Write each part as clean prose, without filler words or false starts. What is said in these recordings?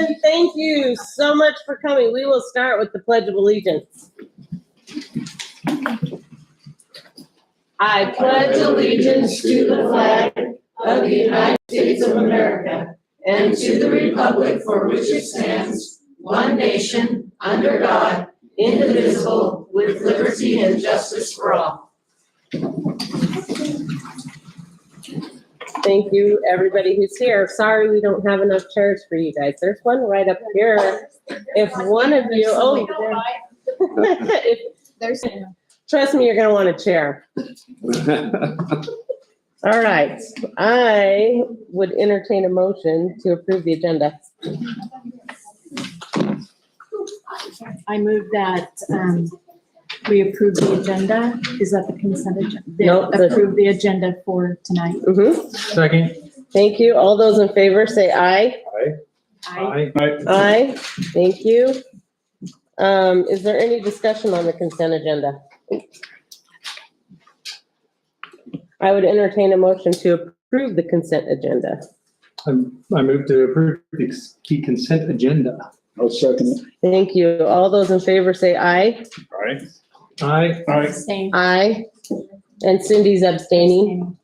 Thank you so much for coming. We will start with the Pledge of Allegiance. I pledge allegiance to the flag of the United States of America and to the republic for which it stands, one nation, under God, indivisible, with liberty and justice for all. Thank you, everybody who's here. Sorry we don't have enough chairs for you guys. There's one right up here. If one of you, trust me, you're going to want a chair. All right. I would entertain a motion to approve the agenda. I move that we approve the agenda. Is that the consent agenda? Nope. Approve the agenda for tonight. Mm-hmm. Second. Thank you. All those in favor say aye. Aye. Aye. Thank you. Is there any discussion on the consent agenda? I would entertain a motion to approve the consent agenda. I move to approve the key consent agenda. I'll second it. Thank you. All those in favor say aye. Aye. Aye. Aye. Same. Aye. And Cindy's abstaining.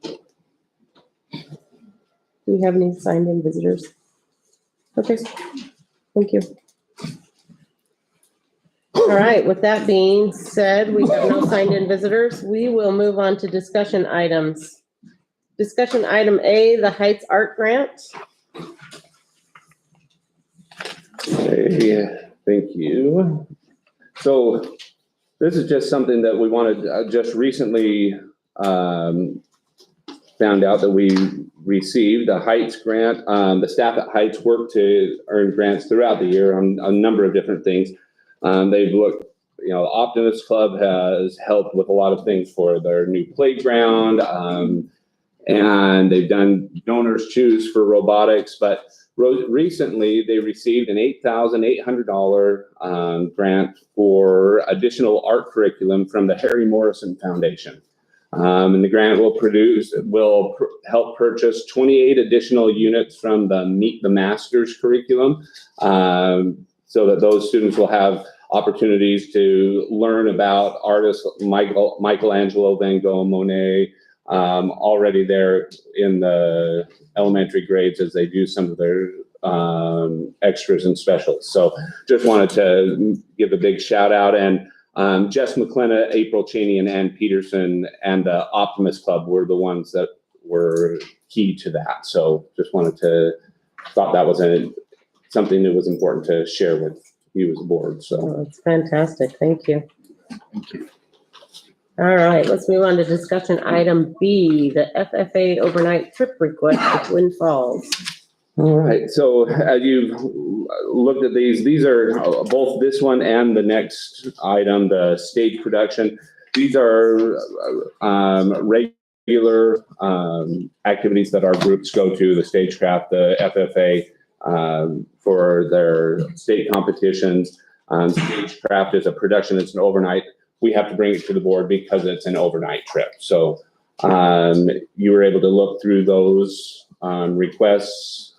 Do we have any signed in visitors? Okay. Thank you. All right. With that being said, we have no signed in visitors. We will move on to discussion items. Discussion item A, the Heights Art Grant. Hey, thank you. So this is just something that we wanted, just recently found out that we received a Heights grant. The staff at Heights work to earn grants throughout the year on a number of different things. They've looked, Optimist Club has helped with a lot of things for their new playground. And they've done Donors Choose for robotics, but recently they received an $8,800 grant for additional art curriculum from the Harry Morrison Foundation. And the grant will help purchase 28 additional units from the Meet the Masters curriculum, so that those students will have opportunities to learn about artists Michelangelo, Van Gogh, Monet, already there in the elementary grades as they do some of their extras and specials. So just wanted to give a big shout out. And Jess McClenna, April Cheney, and Ann Peterson and the Optimist Club were the ones that were key to that. So just thought that was something that was important to share with you as a board. So It's fantastic. Thank you. All right, let's move on to discussion item B, the FFA overnight trip request to Twin Falls. all right, so as you've looked at these are both this one and the next item, the stage production. These are regular activities that our groups go to, the Stagecraft, the FFA, for their state competitions. Stagecraft is a production, it's an overnight. We have to bring it to the board because it's an overnight trip. So you were able to look through those requests.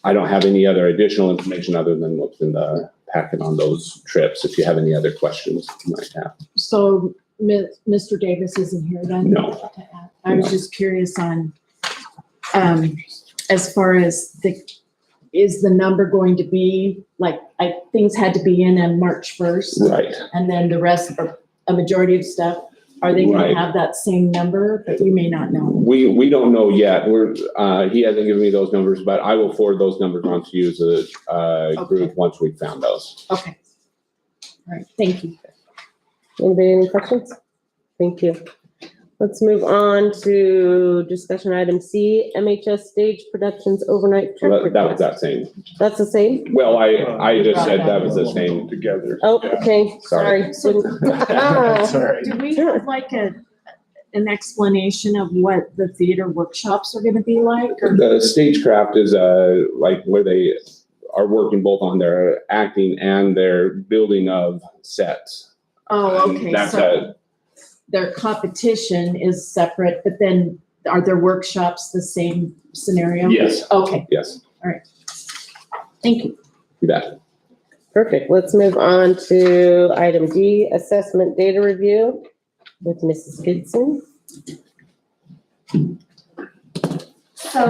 I don't have any other additional information other than what's in the packet on those trips. If you have any other questions you might have. So Mr. Davis isn't here then? No. I was just curious on, as far as is the number going to be, things had to be in on March 1st? Right. And then the rest, or a majority of stuff, are they going Right. to have that same number? But you may not know. We don't know yet. He hasn't given me those numbers, but I will forward those numbers on to you as a group once we've found those. Okay. All right, thank you. Anybody any questions? Thank you. Let's move on to discussion item C, MHS Stage Productions overnight trip That was request. that same. That's the same? Well, I just said that was the same together. Oh, okay, sorry. So- Sorry. Do we have an explanation of what the theater workshops are gonna be like? Or- The Stagecraft is where they are working both on their acting and their building of sets. Oh, okay, That's so their competition is separate, but then are their workshops the same scenario? Yes. Okay, Yes. Thank you. You bet. Perfect. Let's move on to item D, assessment data review with Mrs. Gibson. So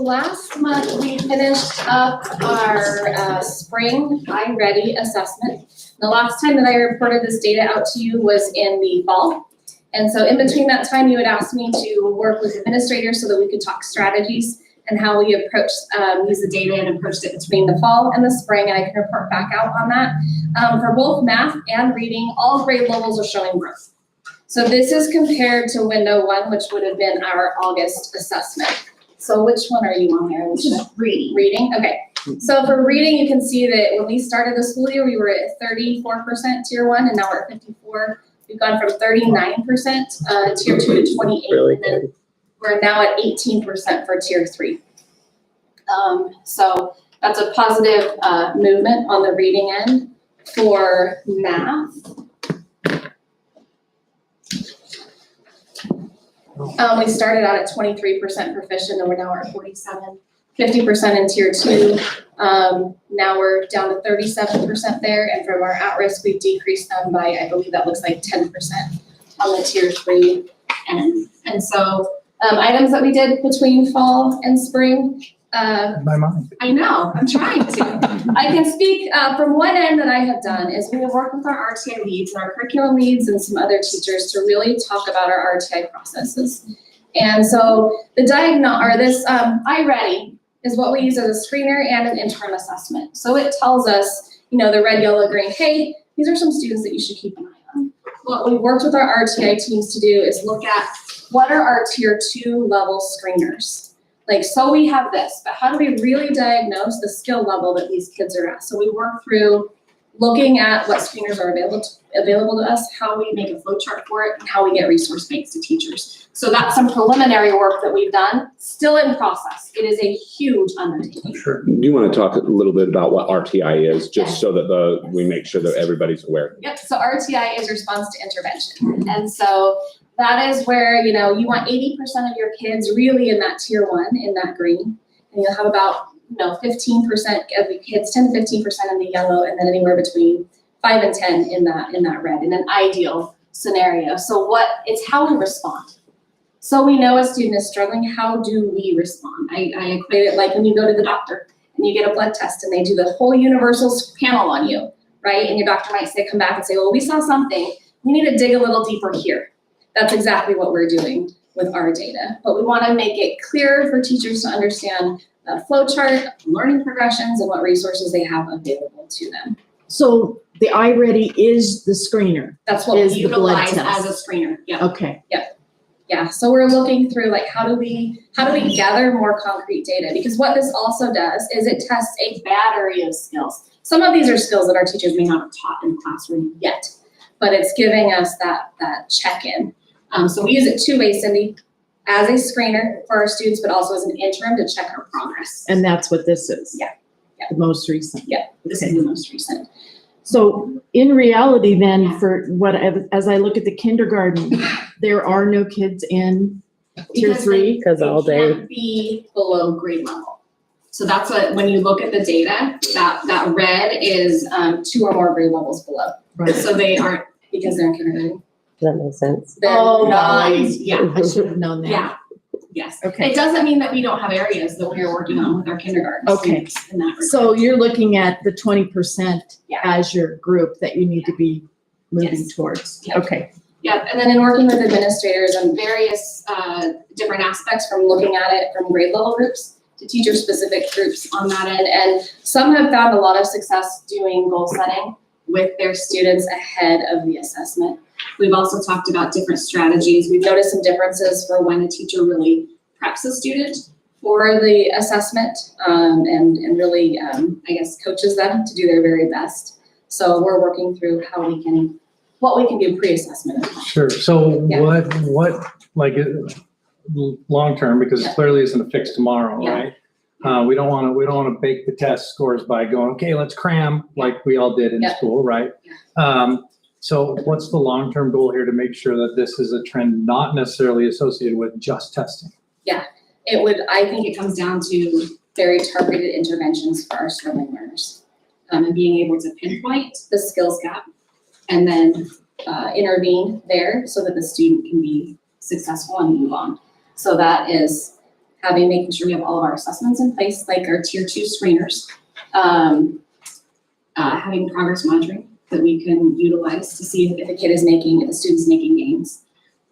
last month, we finished up our spring iReady assessment. The last time that I reported this data out to you was in the fall. And so in between that time, you had asked me to work with administrators so that we could talk strategies and how we use the data and approached it between the fall and the spring, and I can report back out on that. For both math and reading, all grade levels are showing growth. So this is compared to window 1, which would have been our August assessment. So which one are you on there, Alicia? Reading. Reading, okay. So for reading, you can see that when we started the school year, we were at 34% tier 1, and now we're at 54. We've gone from 39% tier 2 to 28, Really and then good. we're now at 18% for tier 3. So that's a positive movement on the reading end. For math, we started out at 23% proficient, and we're now at 47. 50% in tier 2. Now we're down to 37% there, and from our at-risk, we've decreased them by, I believe that looks like 10% on the tier 3 end. And so items that we did between fall and spring, My mind. I know, I'm trying to. I can speak from one end that I have done is we have worked with our RTI leads and our curriculum leads and some other teachers to really talk about our RTI processes. And so this iReady is what we use as a screener and an interim assessment. So it tells us, the red, yellow, green, hey, these are some students that you should keep an eye on. What we worked with our RTI teams to do is look at what are our tier 2 level screeners. So we have this, but how do we really diagnose the skill level that these kids are at? So we work through looking at what screeners are available to us, how we make a flow chart for it, and how we get resource banks to teachers. So that's some preliminary work that we've done, still in process. It is a huge undertaking. Sure. Do you want to talk a little bit about what RTI is, just so that we make sure that everybody's aware? Yep, so RTI is response to intervention. And so that is where, you want 80% of your kids really in that tier 1, in that green. And you'll have about, 15% of the kids, 10 to 15% in the yellow, and then anywhere between 5 and 10 in that red, in an ideal scenario. So it's how we respond. So we know a student is struggling, how do we respond? I equate it like when you go to the doctor and you get a blood test and they do the whole universal panel on you, right? And your doctor might come back and say, well, we saw something, we need to dig a little deeper here. That's exactly what we're doing with our data. But we want to make it clearer for teachers to understand the flow chart, learning progressions, and what resources they have available to them. So the iReady is the screener. That's what we Is the blood utilize test. as a screener. Yeah. Okay. Yeah. So we're looking through how do we gather more concrete data? Because what this also does is it tests a battery of skills. Some of these are skills that our teachers may not have taught in the classroom yet, but it's giving us that check-in. So we use it 2 ways, Cindy, as a screener for our students, but also as an interim to check our progress. And that's what this is? Yeah. The most recent? Yeah, this Okay. is the most recent. So in reality then, as I look at the kindergarten, there are no kids in tier Because 3? Because all they day. can't be below grade level. So that's what, when you look at the data, that red is 2 or more grade levels below. Right. So they aren't, because they're in kindergarten. Does that make sense? They're Oh, not, right. yeah, I should have known that. yeah, yes. Okay. It doesn't mean that we don't have areas that we are working on with our kindergarten Okay. students in that regard. So you're looking at the 20% Yeah. as your group that you need to be moving Yes. towards? Yeah. Okay. Yeah, and then in working with administrators on various different aspects, from looking at it from grade level groups to teacher specific groups on that end. And some have found a lot of success doing goal setting with their students ahead of the assessment. We've also talked about different strategies. We've noticed some differences for when a teacher really preps a student for the assessment and really, coaches them to do their very best. So we're working through what we can do pre-assessment. Sure. So Yeah. what, long-term, because it Yeah. clearly isn't a fix tomorrow, Yeah. right? We don't want to bake the test scores by going, okay, let's cram like we all did in Yeah. school, right? So what's the long-term goal here to make sure that this is a trend not necessarily associated with just testing? I think it comes down to very targeted interventions for our struggling learners. And being able to pinpoint the skills gap and then intervene there so that the student can be successful and move on. So that is making sure we have all of our assessments in place, like our tier 2 screeners, having progress monitoring that we can utilize to see if the student's making gains.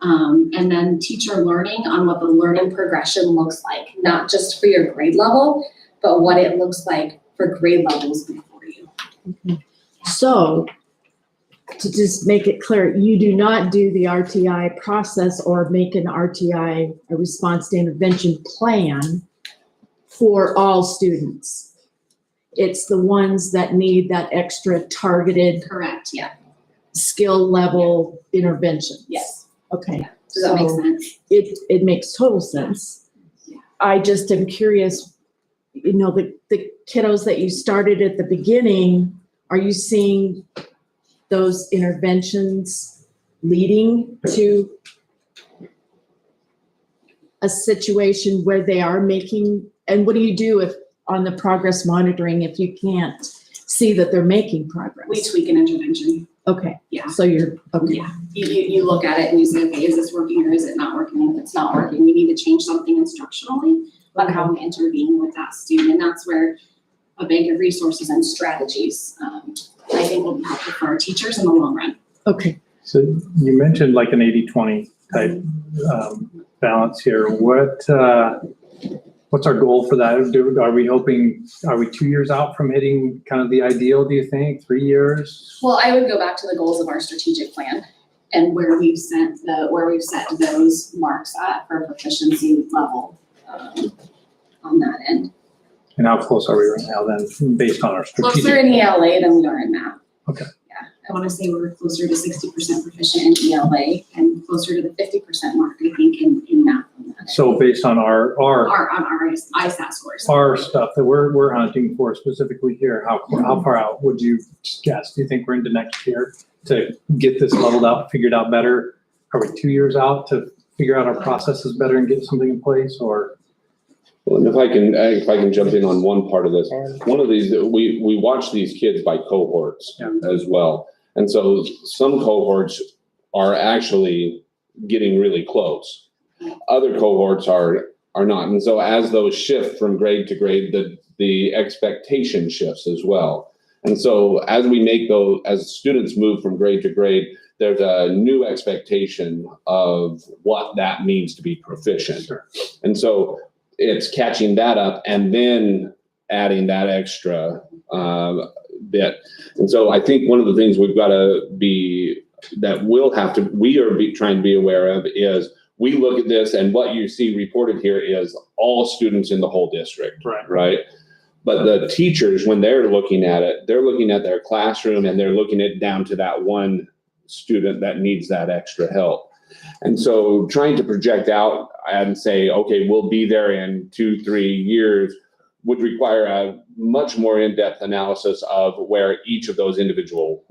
And then teacher learning on what the learning progression looks like, not just for your grade level, but what it looks like for grade levels before you. So, to just make it clear, you do not do the RTI process or make an RTI, a response to intervention plan for all students. It's the ones that need that extra targeted Correct, yeah, skill level intervention. yes. Okay, Does that make So- sense? it makes total sense. I just am curious, the kiddos that you started at the beginning, are you seeing those interventions leading to a situation where they are making, and what do you do if on the progress monitoring if you can't see that they're making progress? We tweak an intervention. Okay. Yeah. So you're, okay. Yeah, you look at it and you say, okay, is this working or is it not working? If it's not working, we need to change something instructionally on how we intervene with that student. And that's where a bank of resources and strategies, I think will be helpful for our teachers in the long run. Okay. So you mentioned like an 80-20 type balance here. What's our goal for that? Are we 2 years out from hitting kind of the ideal, do you think? 3 years? Well, I would go back to the goals of our strategic plan and where we've set those marks at for proficiency level on that end. And how close are we right now then, based on our Closer strategic? in ELA than we are in math. Okay. Yeah, I want to say we're closer to 60% proficient in ELA and closer to the 50% mark, I think, in math. On that So based on our on our ISAT scores. our stuff that we're hunting for specifically here, how far out would you guess? Do you think we're into next year to get this leveled out, figured out better? Are we 2 years out to figure out our processes better and get something in place, or? Well, and if I can jump in on one part of this, one of these, we watch these kids by cohorts Yeah. as well. And so some cohorts are actually getting really close. Other cohorts are not. And so as those shift from grade to grade, the expectation shifts as well. And so as students move from grade to grade, there's a new expectation of what that means to be proficient. Sure. And so it's catching that up and then adding that extra bit. And so I think one of the things we've got to be, that we are trying to be aware of is we look at this and what you see reported here is all students in the whole district, right? But the teachers, when they're looking at it, they're looking at their classroom and they're looking at down to that one student that needs that extra help. And so trying to project out and say, okay, we'll be there in 2-3 years would require a much more in-depth analysis of where each of those individual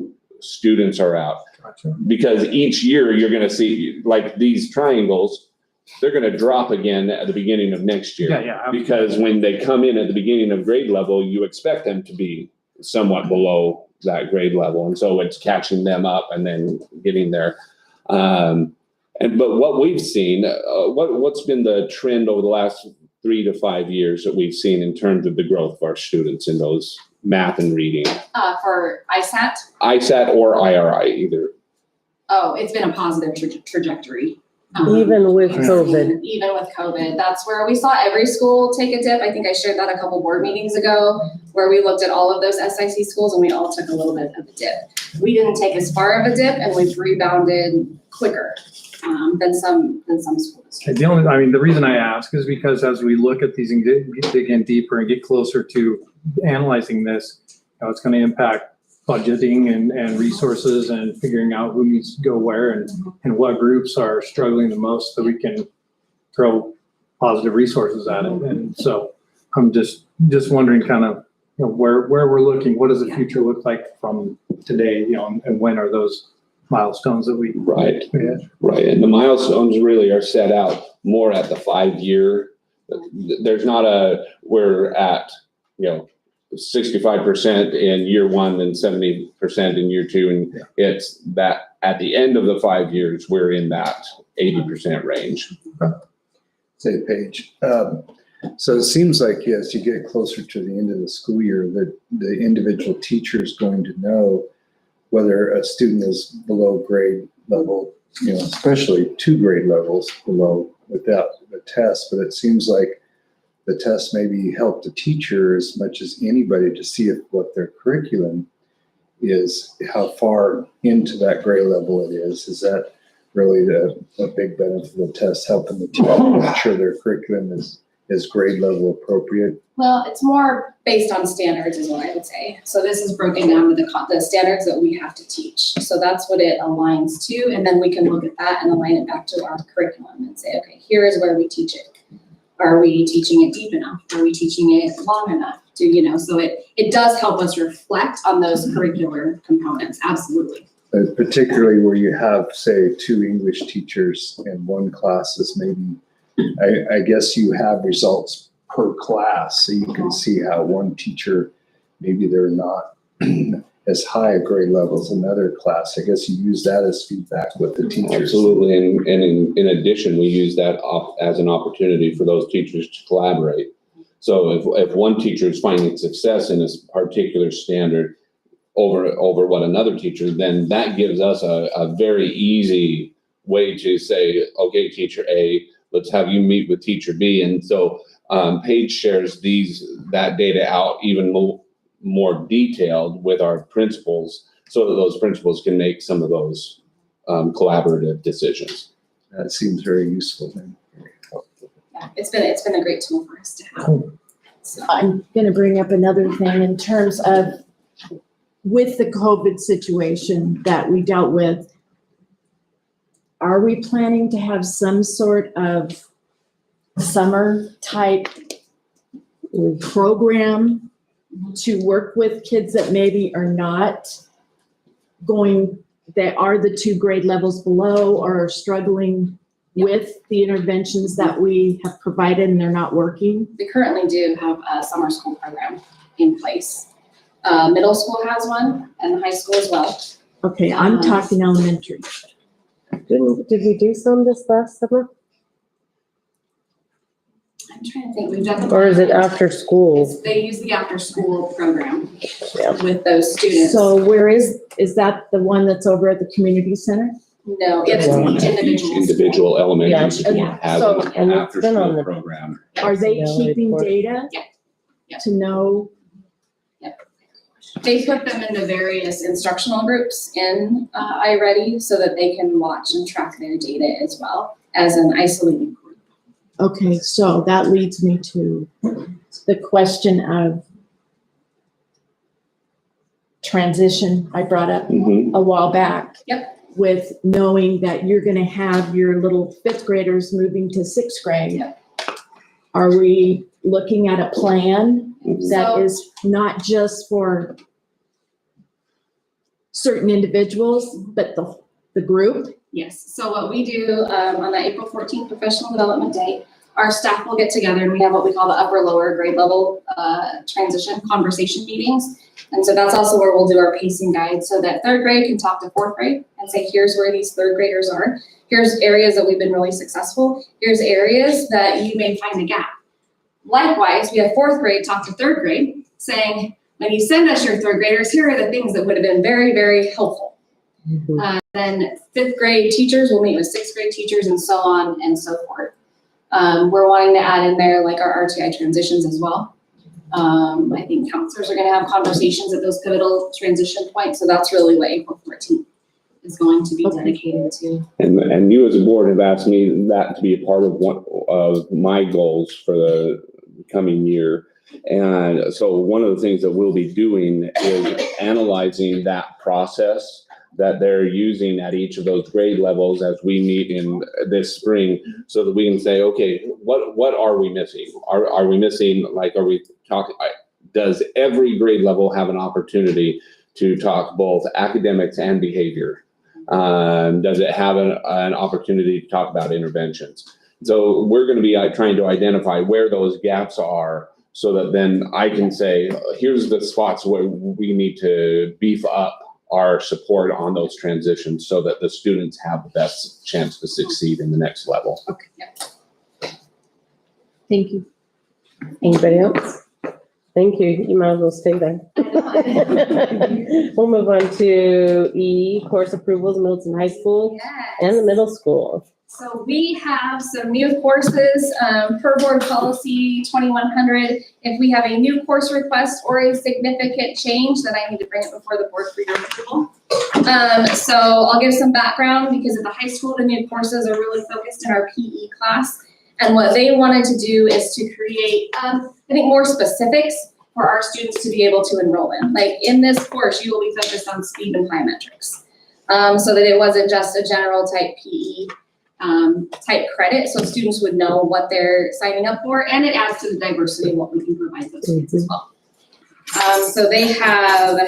students are at. Gotcha. Because each year you're going to see, like these triangles, they're going to drop again at the beginning of next year. Yeah. Because when they come in at the beginning of grade level, you expect them to be somewhat below that grade level. And so it's catching them up and then getting there. But what we've seen, what's been the trend over the last 3 to 5 years that we've seen in terms of the growth of our students in those math and reading? For ISAT, ISAT or IRI, either. oh, it's been a positive trajectory. Even with COVID. Even with COVID, that's where we saw every school take a dip. I think I shared that a couple board meetings ago, where we looked at all of those SIC schools and we all took a little bit of a dip. We didn't take as far of a dip and we've rebounded quicker than some schools. Okay, the reason I ask is because as we look at these and dig in deeper and get closer to analyzing this, it's going to impact budgeting and resources and figuring out who needs to go where and what groups are struggling the most so we can throw positive resources at it. And so I'm just wondering kind of, where we're looking, what does the future look like from today, and when are those milestones that we Right. hit? Right. And the milestones really are set out more at the 5-year there's not we're at, 65% in year one and 70% in year two. And it's that at the end of the 5 years, we're in that 80% range. Say, Paige. So it seems like as you get closer to the end of the school year, that the individual teacher is going to know whether a student is below grade level, especially 2 grade levels below without the test. But it seems like the test maybe help the teacher as much as anybody to see if what their curriculum is, how far into that grade level it is. Is that really a big benefit of the test, helping the teacher make sure their curriculum is grade level appropriate? Well, it's more based on standards is what I would say. So this is broken down with the standards that we have to teach. So that's what it aligns to. And then we can look at that and align it back to our curriculum and say, okay, here is where we teach it. Are we teaching it deep enough? Are we teaching it long enough? So it does help us reflect on those curricular components. Absolutely. Particularly where you have, say, 2 English teachers in one class is maybe, I guess you have results per class, so you can see how one teacher, maybe they're not as high a grade level as another class. I guess you use that as feedback with the teachers. Absolutely. And in addition, we use that as an opportunity for those teachers to collaborate. So if one teacher is finding success in a particular standard over what another teacher, then that gives us a very easy way to say, okay, teacher A, let's have you meet with teacher B. And so Paige shares that data out even more detailed with our principals so that those principals can make some of those collaborative decisions. That seems very useful then. Yeah, it's been a great tool for us to have. Cool. So, I'm going to bring up another thing in terms of with the COVID situation that we dealt with. Are we planning to have some sort of summer type program to work with kids that maybe are not that are the 2 grade levels below or are struggling with the interventions that we have provided and they're not working? we currently do have a summer school program in place. Middle school has one and high school as well. Okay, I'm talking elementary. Did we do some this last summer? I'm trying to think, we've done. Or is it after school? They use the after school program Yeah. with those students. So where is that the one that's over at the community center? No, it's Yeah. each individual. Each individual elementary Yeah, school and has so- an and it's been on after-school the- program. Are they Yeah, keeping report. data? Yeah. To know? They put them into various instructional groups in iReady so that they can watch and track their data as well as an isolated group. Okay, so that leads me to the question of transition I brought up Mhm. a while back. Yep. With knowing that you're gonna have your little 5th graders moving to 6th grade. Yep. Are we looking at a plan that So- is not just for certain individuals, but the group? Yes, so what we do on that April 14th Professional Development Day, our staff will get together and we have what we call the upper lower grade level transition conversation meetings. And so that's also where we'll do our pacing guide so that 3rd grade can talk to 4th grade and say, here's where these 3rd graders are. Here's areas that we've been really successful. Here's areas that you may find a gap. Likewise, we have 4th grade talk to 3rd grade saying, when you send us your 3rd graders, here are the things that would have been very, very helpful. Then 5th grade teachers will meet with 6th grade teachers and so on and so forth. We're wanting to add in there like our RTI transitions as well. I think counselors are gonna have conversations at those pivotal transition points, so that's really what April 14th is going to be dedicated to. And you as a board have asked me that to be a part of one of my goals for the coming year. And so one of the things that we'll be doing is analyzing that process that they're using at each of those grade levels as we meet in this spring, so that we can say, okay, what are we missing? Are we missing, like, are we talking, does every grade level have an opportunity to talk both academics and behavior? Does it have an opportunity to talk about interventions? So we're going to be trying to identify where those gaps are so that then I can say, here's the spots where we need to beef up our support on those transitions so that the students have the best chance to succeed in the next level. Thank you. Anybody else? Thank you. You might as well stay there. We'll move on to E, course approvals, Middleton High School and the middle school. So we have some new courses, per board policy 2100. If we have a new course request or a significant change, then I need to bring it before the board for your approval. So I'll give some background because at the high school, the new courses are really focused in our PE class. And what they wanted to do is to create, I think, more specifics for our students to be able to enroll in. Like in this course, you will be focused on speed and plyometrics. So that it wasn't just a general type PE type credit, so students would know what they're signing up for, and it adds to the diversity of what we can provide those kids as well. So they have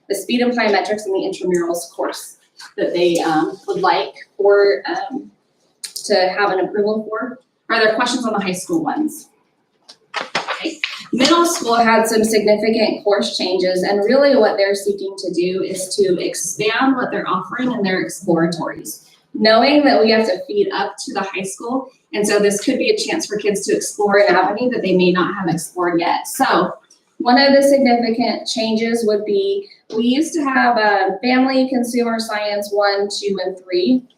the speed and plyometrics and the intramurals course that they would like for to have an approval for. Are there questions on the high school ones? Okay. Middle school had some significant course changes, and really what they're seeking to do is to expand what they're offering in their exploratories, knowing that we have to feed up to the high school. And so this could be a chance for kids to explore an avenue that they may not have explored yet. So one of the significant changes would be, we used to have a family, consumer science 1, 2, and 3.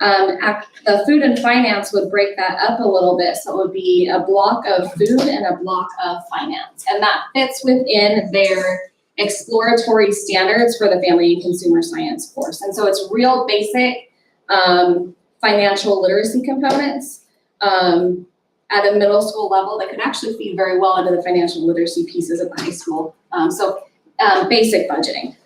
The food and finance would break that up a little bit. So it would be a block of food and a block of finance. And that fits within their exploratory standards for the family and consumer science course. And so it's real basic financial literacy components at a middle school level that could actually feed very well into the financial literacy pieces at the high school. Basic budgeting,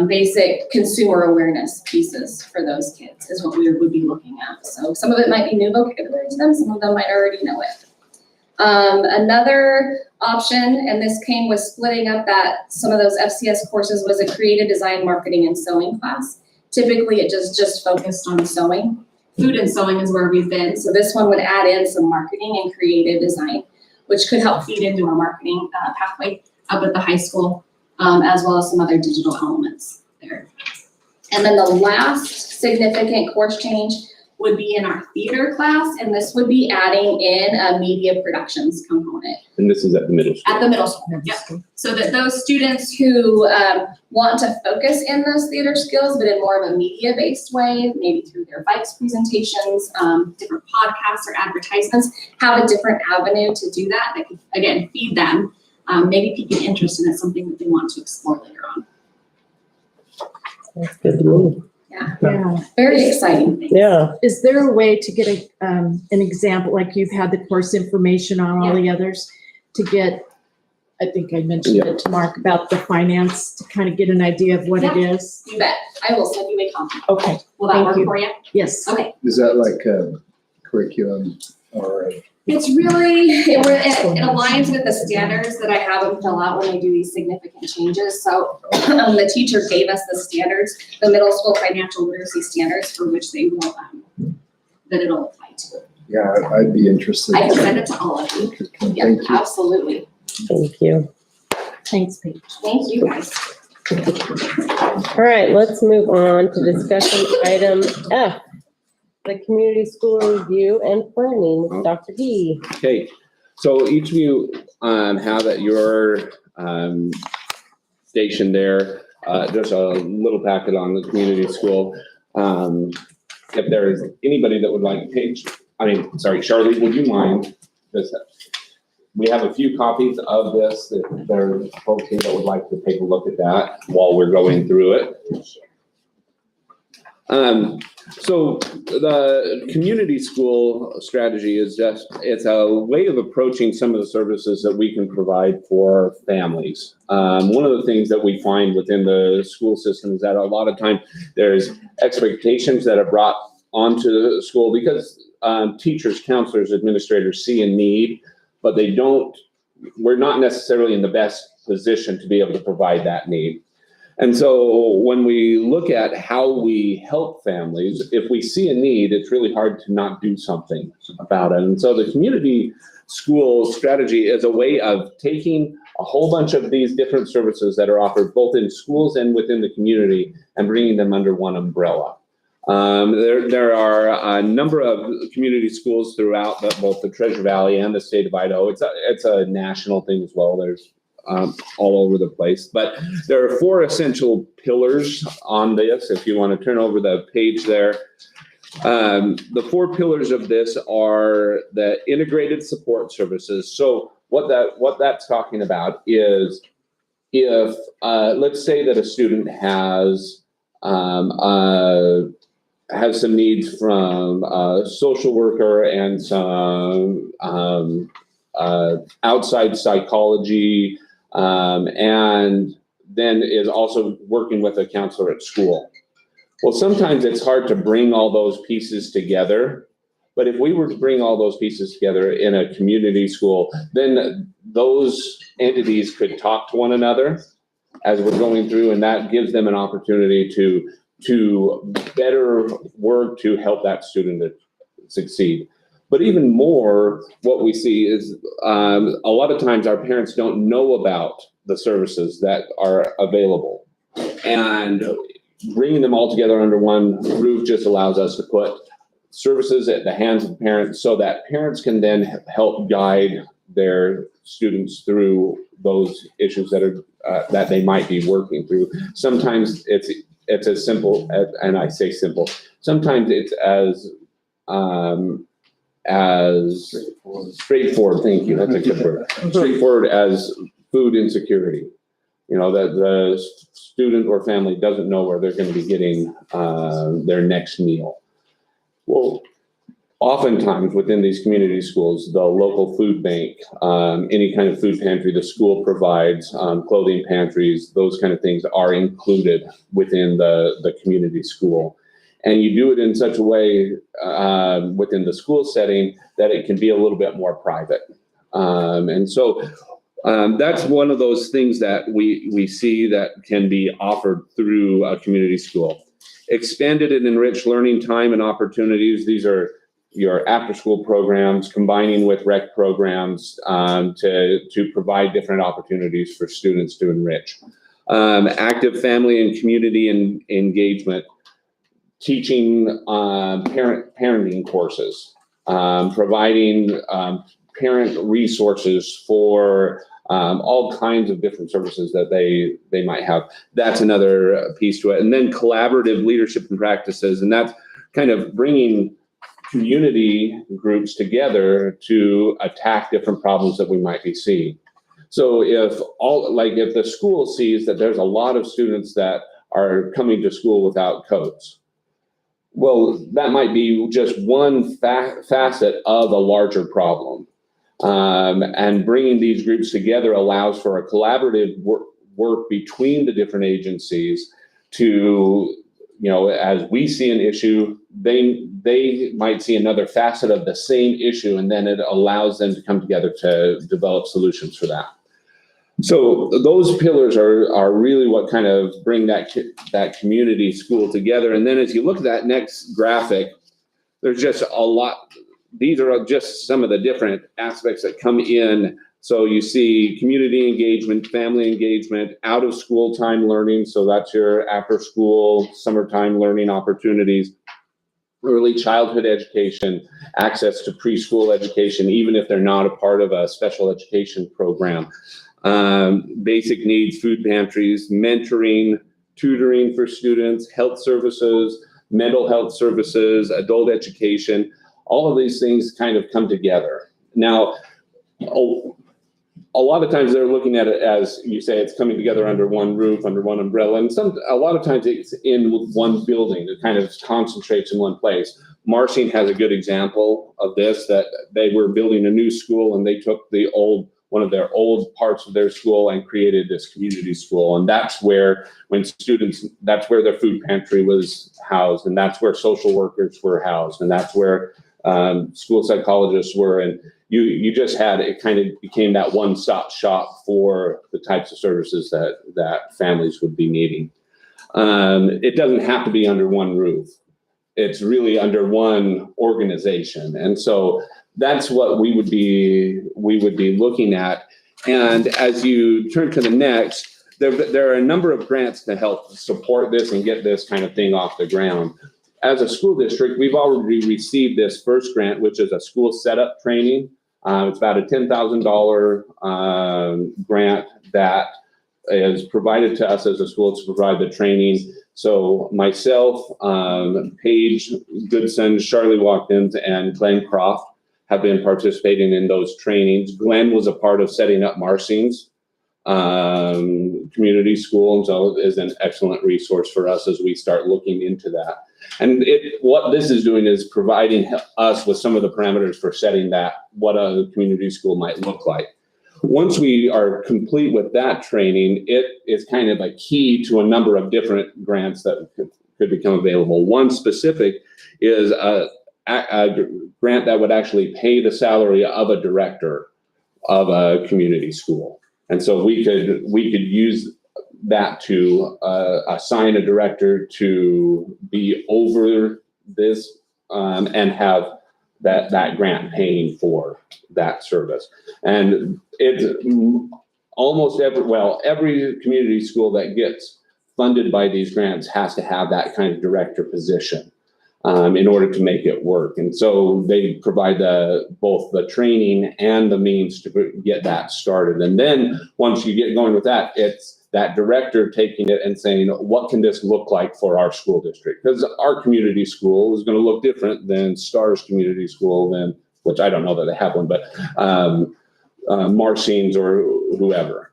basic consumer awareness pieces for those kids is what we would be looking at. So some of it might be new vocabulary to them, some of them might already know it. Another option, and this came with splitting up that some of those FCS courses, was a creative design, marketing, and sewing class. Typically, it just focused on sewing. Food and sewing is where we've been. So this one would add in some marketing and creative design, which could help feed into our marketing pathway up at the high school, as well as some other digital elements there. And then the last significant course change would be in our theater class, and this would be adding in a media productions component. And this is at the middle school. At the middle school, yep. So that those students who want to focus in those theater skills, but in more of a media-based way, maybe through their bikes presentations, different podcasts or advertisements, have a different avenue to do that could, again, feed them, maybe pique an interest in it, something that they want to explore later on. That's good to me. Yeah. Very exciting things. Yeah. Is there a way to get an example, like you've had the course information on all the others, to get, I think I mentioned it to Mark about the finance, to kind of get an idea of what it is? You bet. I will send you a copy. Okay, Will that Thank work you. for you? yes. Okay. Is that like a curriculum or It's really, it aligns with the standards that I have them fill out when they do these significant changes. So the teacher gave us the standards, the middle school financial literacy standards for which they will, that it'll apply to. yeah, I'd be interested. I can send it to all of you. Thank Yeah, you. absolutely. Thank you. Thanks, Paige. Thank you guys. All right, let's move on to discussion item F, the community school review and planning. Dr. D. Okay, so each of you have at your station there just a little packet on the community school. If there is anybody that would like, Charlie, would you mind? We have a few copies of this. If there's folks here that would like to take a look at that while we're going through it. So the community school strategy is it's a way of approaching some of the services that we can provide for families. One of the things that we find within the school system is that a lot of time there's expectations that are brought onto the school because teachers, counselors, administrators see a need, but we're not necessarily in the best position to be able to provide that need. And so when we look at how we help families, if we see a need, it's really hard to not do something about it. And so the community school strategy is a way of taking a whole bunch of these different services that are offered both in schools and within the community and bringing them under one umbrella. There are a number of community schools throughout both the Treasure Valley and the state of Idaho. It's a national thing as well. There's all over the place, but there are 4 essential pillars on this. If you want to turn over the page there, the 4 pillars of this are the integrated support services. So what that's talking about is if let's say that a student has some needs from a social worker and some outside psychology, and then is also working with a counselor at school. Well, sometimes it's hard to bring all those pieces together, but if we were to bring all those pieces together in a community school, then those entities could talk to one another as we're going through, and that gives them an opportunity to better work to help that student succeed. But even more, what we see is a lot of times our parents don't know about the services that are available. And bringing them all together under one roof just allows us to put services at the hands of parents so that parents can then help guide their students through those issues that are that they might be working through. Sometimes it's as simple as, and I say simple, sometimes it's as straightforward, thank you, that's a good word, straightforward as food insecurity. You know, that the student or family doesn't know where they're going to be getting their next meal. Well, oftentimes within these community schools, the local food bank, any kind of food pantry the school provides, clothing pantries, those kind of things are included within the community school. And you do it in such a way within the school setting that it can be a little bit more private. And so that's one of those things that we see that can be offered through a community school. Expanded and enriched learning time and opportunities. These are your after-school programs, combining with rec programs to provide different opportunities for students to enrich. Active family and community engagement, teaching parenting courses, providing parent resources for all kinds of different services that they might have. That's another piece to it. And then collaborative leadership and practices, and that's kind of bringing community groups together to attack different problems that we might be seeing. So if the school sees that there's a lot of students that are coming to school without coats, well, that might be just one facet of a larger problem. And bringing these groups together allows for a collaborative work between the different agencies to, as we see an issue, they might see another facet of the same issue, and then it allows them to come together to develop solutions for that. So those pillars are really what kind of bring that community school together. And then as you look at that next graphic, there's just a lot. These are just some of the different aspects that come in. So you see community engagement, family engagement, out of school time learning. So that's your after school, summertime learning opportunities, early childhood education, access to preschool education, even if they're not a part of a special education program. Basic needs, food pantries, mentoring, tutoring for students, health services, mental health services, adult education. All of these things kind of come together. Now, a lot of times they're looking at it as you say, it's coming together under one roof, under one umbrella, and a lot of times it's in one building. It kind of concentrates in one place. Marsing has a good example of this, that they were building a new school and they took one of their old parts of their school and created this community school. And that's where, that's where their food pantry was housed, and that's where social workers were housed, and that's where school psychologists were. And you just had, it kind of became that one-stop shop for the types of services that families would be needing. It doesn't have to be under one roof. It's really under one organization. And so that's what we would be looking at. And as you turn to the next, there are a number of grants to help support this and get this kind of thing off the ground. As a school district, we've already received this first grant, which is a school setup training. It's about a $10,000 grant that is provided to us as a school to provide the training. So myself, Paige Goodson, Charlie Watkins, and Glenn Croft have been participating in those trainings. Glenn was a part of setting up Marsing's community school, and so is an excellent resource for us as we start looking into that. And what this is doing is providing us with some of the parameters for setting that, what a community school might look like. Once we are complete with that training, it is kind of a key to a number of different grants that could become available. One specific is a grant that would actually pay the salary of a director of a community school. And so we could use that to assign a director to be over this and have that grant paying for that service. And it's almost every community school that gets funded by these grants has to have that kind of director position in order to make it work. And so they provide both the training and the means to get that started. And then once you get going with that, it's that director taking it and saying, what can this look like for our school district? Because our community school is going to look different than Star's community school, which I don't know that they have one, but Marsing's or whoever.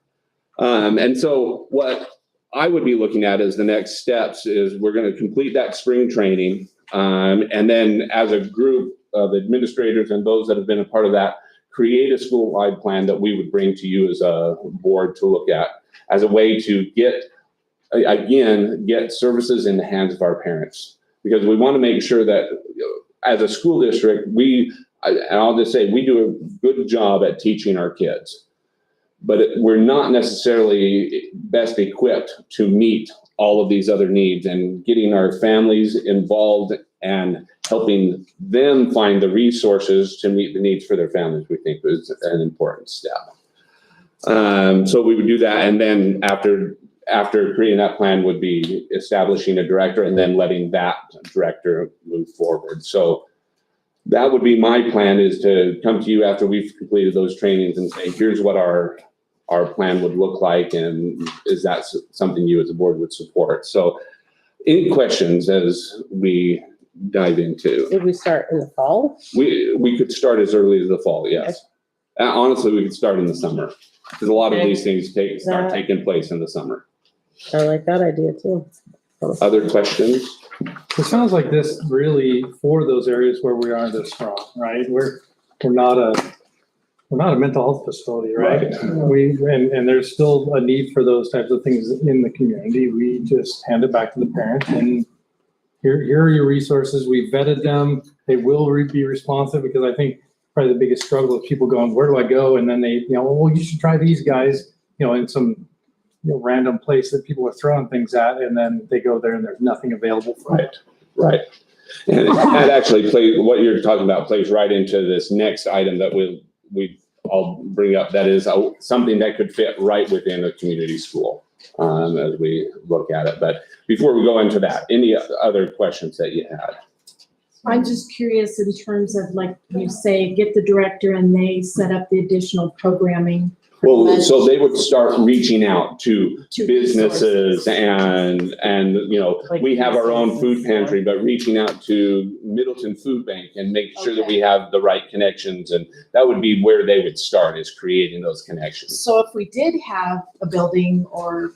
And so what I would be looking at as the next steps is we're going to complete that spring training. And then as a group of administrators and those that have been a part of that, create a school-wide plan that we would bring to you as a board to look at as a way to get services in the hands of our parents. Because we want to make sure that as a school district, I'll just say, we do a good job at teaching our kids, but we're not necessarily best equipped to meet all of these other needs, and getting our families involved and helping them find the resources to meet the needs for their families, we think is an important step. So we would do that. And then after creating that plan would be establishing a director and then letting that director move forward. So that would be my plan, is to come to you after we've completed those trainings and say, here's what our plan would look like, and is that something you as a board would support? So any questions as we dive into? Did we start in the fall? We could start as early as the fall, yes. Honestly, we could start in the summer, because a lot of these things start taking place in the summer. I like that idea too. Other questions? It sounds like this really for those areas where we aren't as strong, right? We're not a mental health facility, right? And there's still a need for those types of things in the community. We just hand it back to the parent, and here are your resources. We vetted them. They will be responsive, because I think probably the biggest struggle is people going, where do I go? And then they, well, you should try these guys, in some random place that people are throwing things at, and then they go there and there's nothing available for it. Right. And that actually what you're talking about plays right into this next item that I'll bring up. That is something that could fit right within a community school as we look at it. But before we go into that, any other questions that you had? I'm just curious in terms of, like you say, get the director and they set up the additional programming. Well, so they would start reaching out to To businesses and Like we have our own businesses, food pantry, but reaching out to Middleton Food Bank and making sure that we have the right connections. And that would be where they would start, is creating those connections. So if we did have a building or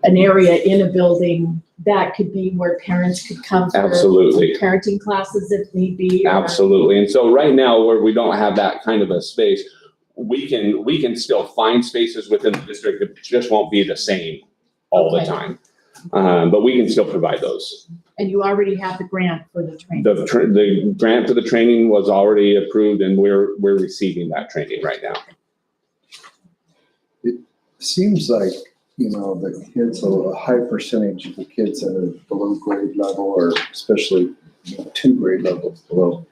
an area in a building, that could be where parents could come for Absolutely. parenting classes if need be. or- Absolutely. And so right now, where we don't have that kind of a space, we can still find spaces within the district. It just won't be the same all the Okay. time. But we can still provide those. And you already have the grant for the training. The grant for the training was already approved, and we're receiving that training right now. Seems like you know, the kids, a high percentage of the kids that are below grade level, or especially 2 grade levels below,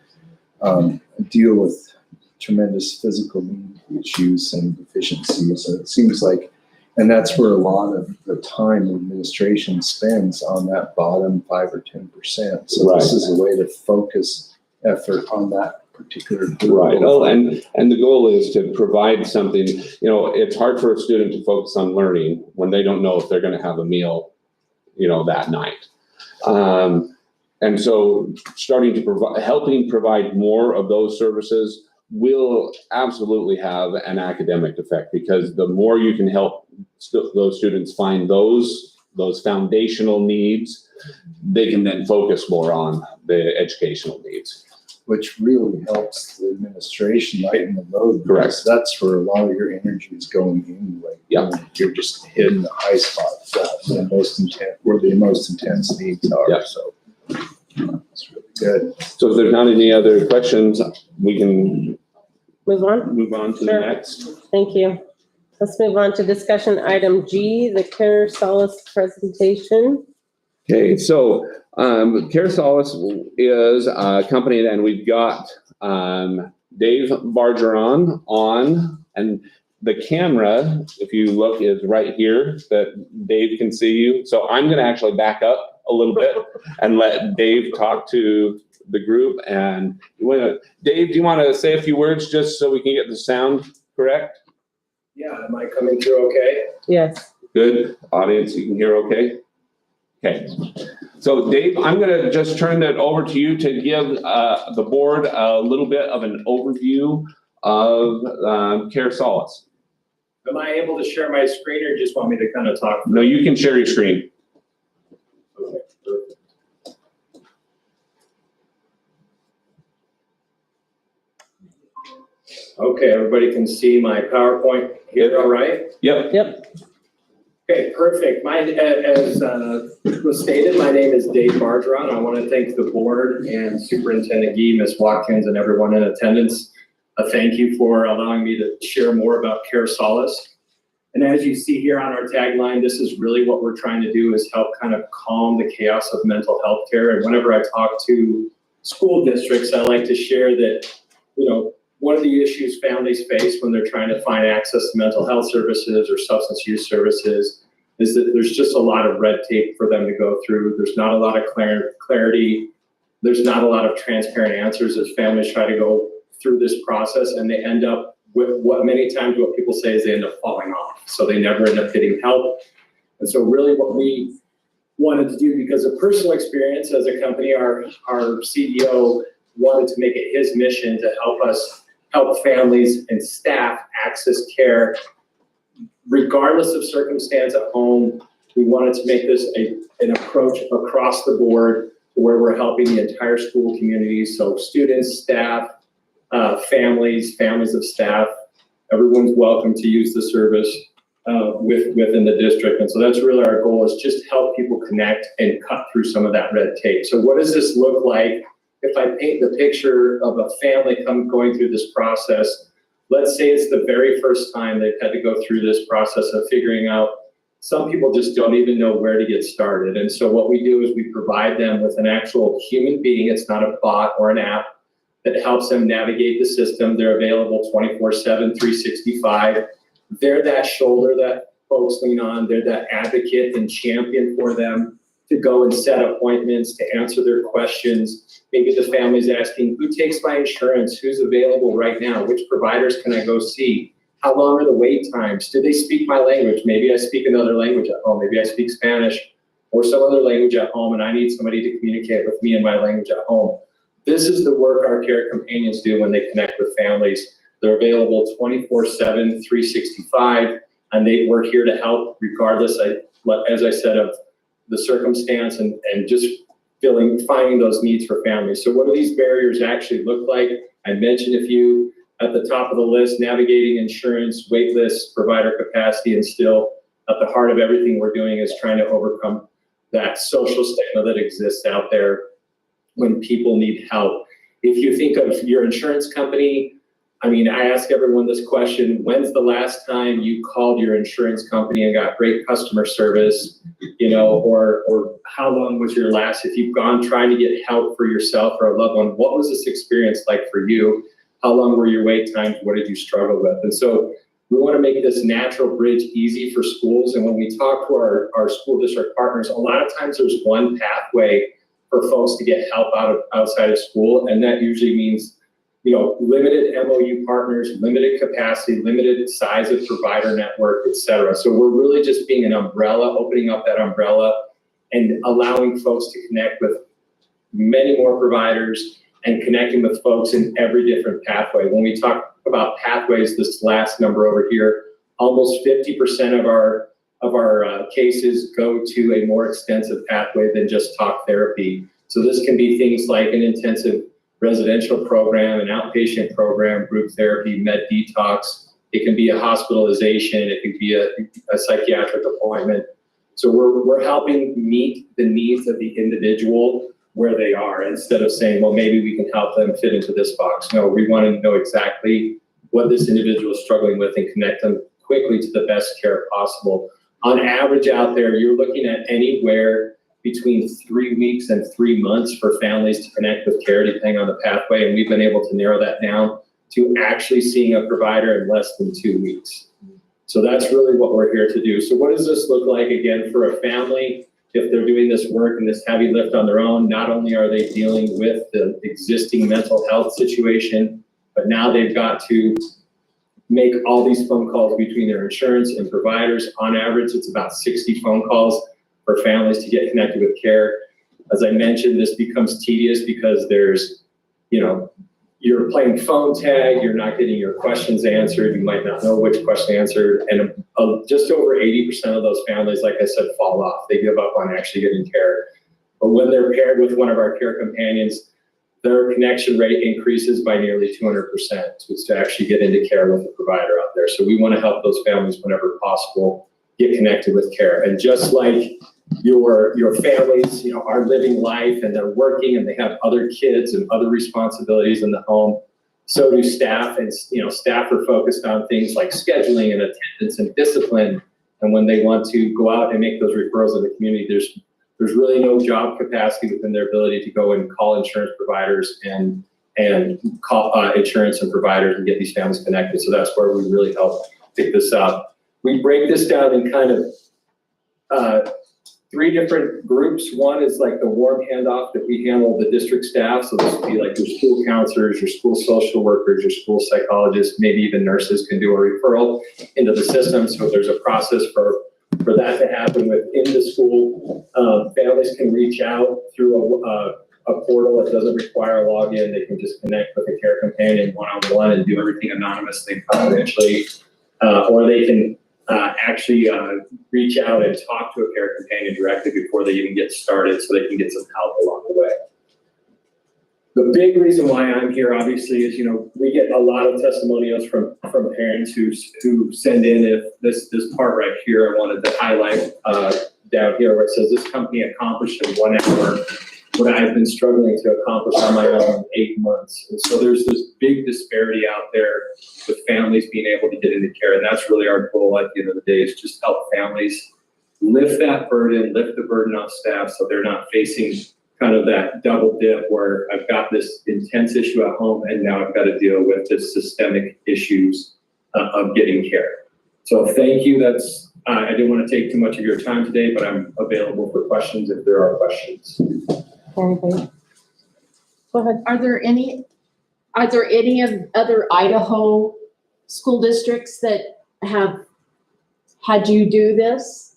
deal with tremendous physical need issues and deficiencies. And it seems like, and that's where a lot of the time administration spends on that bottom 5 or 10%. So Right. this is a way to focus effort on that particular group. Right. Oh, and the goal is to provide something, you know, it's hard for a student to focus on learning when they don't know if they're going to have a meal, you know, that night. And so starting to provide, helping provide more of those services will absolutely have an academic effect, because the more you can help those students find those foundational needs, they can then focus more on the educational needs. Which really helps the administration lighten the load. Correct. Because that's where a lot of your energy is going anyway. Yeah. You're just hitting the high spots, where the most intense needs are, Yeah. so. It's really good. So if there's not any other questions, we can Move on. move on to the Sure. next. Thank you. Let's move on to discussion item G, the Care Solace presentation. Okay, so Care Solace is a company, and we've got Dave Bargeron on, and the camera, if you look, is right here that Dave can see you. So I'm going to actually back up a little bit and let Dave talk to the group. And Dave, do you want to say a few words just so we can get the sound correct? Yeah, am I coming through okay? Yes. Good. Audience, you can hear okay? Okay. So Dave, I'm going to just turn that over to you to give the board a little bit of an overview of Care Solace. Am I able to share my screen, or just want me to kind of talk? No, you can share your screen. Okay, perfect. Okay, everybody can see my PowerPoint here, all right? Yep. Yep. Okay, perfect. As was stated, my name is Dave Bargeron. I want to thank the board and Superintendent Gee, Ms. Watkins, and everyone in attendance. Thank you for allowing me to share more about Care Solace. And as you see here on our tagline, this is really what we're trying to do, is help kind of calm the chaos of mental health care. And whenever I talk to school districts, I like to share that, you know, one of the issues families face when they're trying to find access to mental health services or substance use services is that there's just a lot of red tape for them to go through. There's not a lot of clarity. There's not a lot of transparent answers as families try to go through this process, and they end up with what people say is they end up falling off. So they never end up getting help. And so really what we wanted to do, because of personal experience as a company, our CEO wanted to make it his mission to help families and staff access care regardless of circumstance at home. We wanted to make this an approach across the board where we're helping the entire school community. So students, staff, families of staff, everyone's welcome to use the service within the district. And so that's really our goal, is just help people connect and cut through some of that red tape. So what does this look like? If I paint the picture of a family going through this process, let's say it's the very first time they've had to go through this process of figuring out, some people just don't even know where to get started. And so what we do is we provide them with an actual human being. It's not a bot or an app that helps them navigate the system. They're available 24/7, 365. They're that shoulder that folks lean on. They're that advocate and champion for them to go and set appointments, to answer their questions. Maybe the family's asking, who takes my insurance? Who's available right now? Which providers can I go see? How long are the wait times? Do they speak my language? Maybe I speak another language at home. Maybe I speak Spanish or some other language at home, and I need somebody to communicate with me in my language at home. This is the work our care companions do when they connect with families. They're available 24/7, 365, and we're here to help regardless, as I said, of the circumstance and just finding those needs for families. So what do these barriers actually look like? I mentioned a few at the top of the list: navigating insurance, wait lists, provider capacity, and still at the heart of everything we're doing is trying to overcome that social stigma that exists out there when people need help. If you think of your insurance company, I mean, I ask everyone this question: when's the last time you called your insurance company and got great customer service? You know, or how long was your last? If you've gone trying to get help for yourself or a loved one, what was this experience like for you? How long were your wait times? What did you struggle with? And so we want to make this natural bridge easy for schools. And when we talk to our school district partners, a lot of times there's one pathway for folks to get help outside of school. And that usually means, you know, limited MOU partners, limited capacity, limited size of provider network, et cetera. So we're really just being an umbrella, opening up that umbrella and allowing folks to connect with many more providers and connecting with folks in every different pathway. When we talk about pathways, this last number over here, almost 50% of our cases go to a more extensive pathway than just talk therapy. So this can be things like an intensive residential program, an outpatient program, group therapy, med detox. It can be a hospitalization. It can be a psychiatric appointment. So we're helping meet the needs of the individual where they are, instead of saying, well, maybe we can help them fit into this box. No, we want to know exactly what this individual is struggling with and connect them quickly to the best care possible. On average out there, you're looking at anywhere between 3 weeks and 3 months for families to connect with care, depending on the pathway. And we've been able to narrow that down to actually seeing a provider in less than 2 weeks. So that's really what we're here to do. So what does this look like, again, for a family? If they're doing this work and this heavy lift on their own, not only are they dealing with the existing mental health situation, but now they've got to make all these phone calls between their insurance and providers. On average, it's about 60 phone calls for families to get connected with care. As I mentioned, this becomes tedious because there's, you know, you're playing phone tag, you're not getting your questions answered, you might not know which question answered, and just over 80% of those families, like I said, fall off. They give up on actually getting care. But when they're paired with one of our care companions, their connection rate increases by nearly 200% to actually get into care with a provider out there. So we want to help those families whenever possible get connected with care. And just like your families, you know, are living life and they're working and they have other kids and other responsibilities in the home, so do staff. And, you know, staff are focused on things like scheduling and attendance and discipline. And when they want to go out and make those referrals in the community, there's really no job capacity within their ability to go and call insurance providers and call insurance and providers and get these families connected. So that's where we really help pick this up. We break this down in kind of 3 different groups. One is like the warm handoff that we handle the district staff. So this would be like your school counselors, your school social workers, your school psychologists, maybe even nurses can do a referral into the system. So there's a process for that to happen within the school. Families can reach out through a portal. It doesn't require a login. They can just connect with a care companion one-on-one and do everything anonymously and confidentially. Or they can actually reach out and talk to a care companion directly before they even get started so they can get some help along the way. The big reason why I'm here, obviously, is, you know, we get a lot of testimonials from parents who send in. If this part right here, I wanted to highlight down here where it says this company accomplished in 1 hour what I've been struggling to accomplish on my own in 8 months. And so there's this big disparity out there with families being able to get into care. And that's really our goal at the end of the day, is just help families lift that burden, lift the burden off staff so they're not facing kind of that double dip where I've got this intense issue at home and now I've got to deal with the systemic issues of getting care. So thank you. I didn't want to take too much of your time today, but I'm available for questions if there are questions. Anything? Go ahead. Are there any of other Idaho school districts that have had you do this?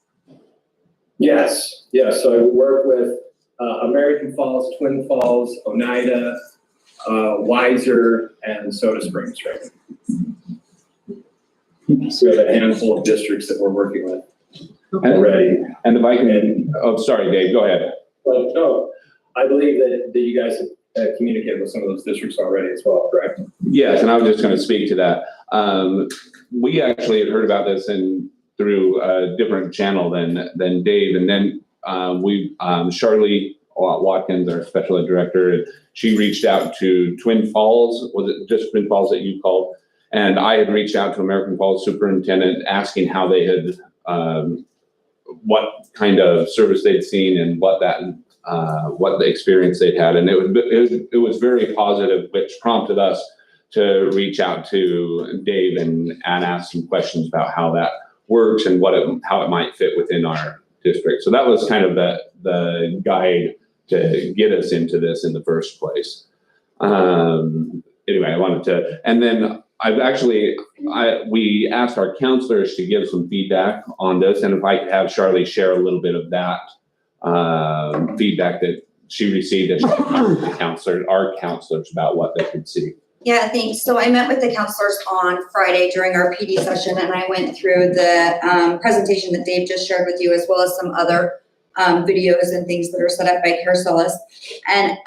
Yes. So I work with American Falls, Twin Falls, Oneida, Weiser, and Soda Springs, right? So we have a handful of districts that we're working with already. And if I can, sorry, Dave, go ahead. Well, no, I believe that you guys have communicated with some of those districts already as well, correct? Yes, and I was just going to speak to that. We actually had heard about this through a different channel than Dave, and then Charlie Watkins, our special ed director, and she reached out to Twin Falls. Was it just Twin Falls that you called? And I had reached out to American Falls superintendent asking how they had, what kind of service they'd seen and what the experience they'd had. And it was very positive, which prompted us to reach out to Dave and ask some questions about how that works and how it might fit within our district. So that was kind of the guide to get us into this in the first place. Anyway, I wanted to, and then we asked our counselors to give some feedback on this, and if I could have Charlie share a little bit of that feedback that she received as our counselors about what they could see. Yeah, thanks. So I met with the counselors on Friday during our PD session, and I went through the presentation that Dave just shared with you, as well as some other videos and things that are set up by Carousellus. And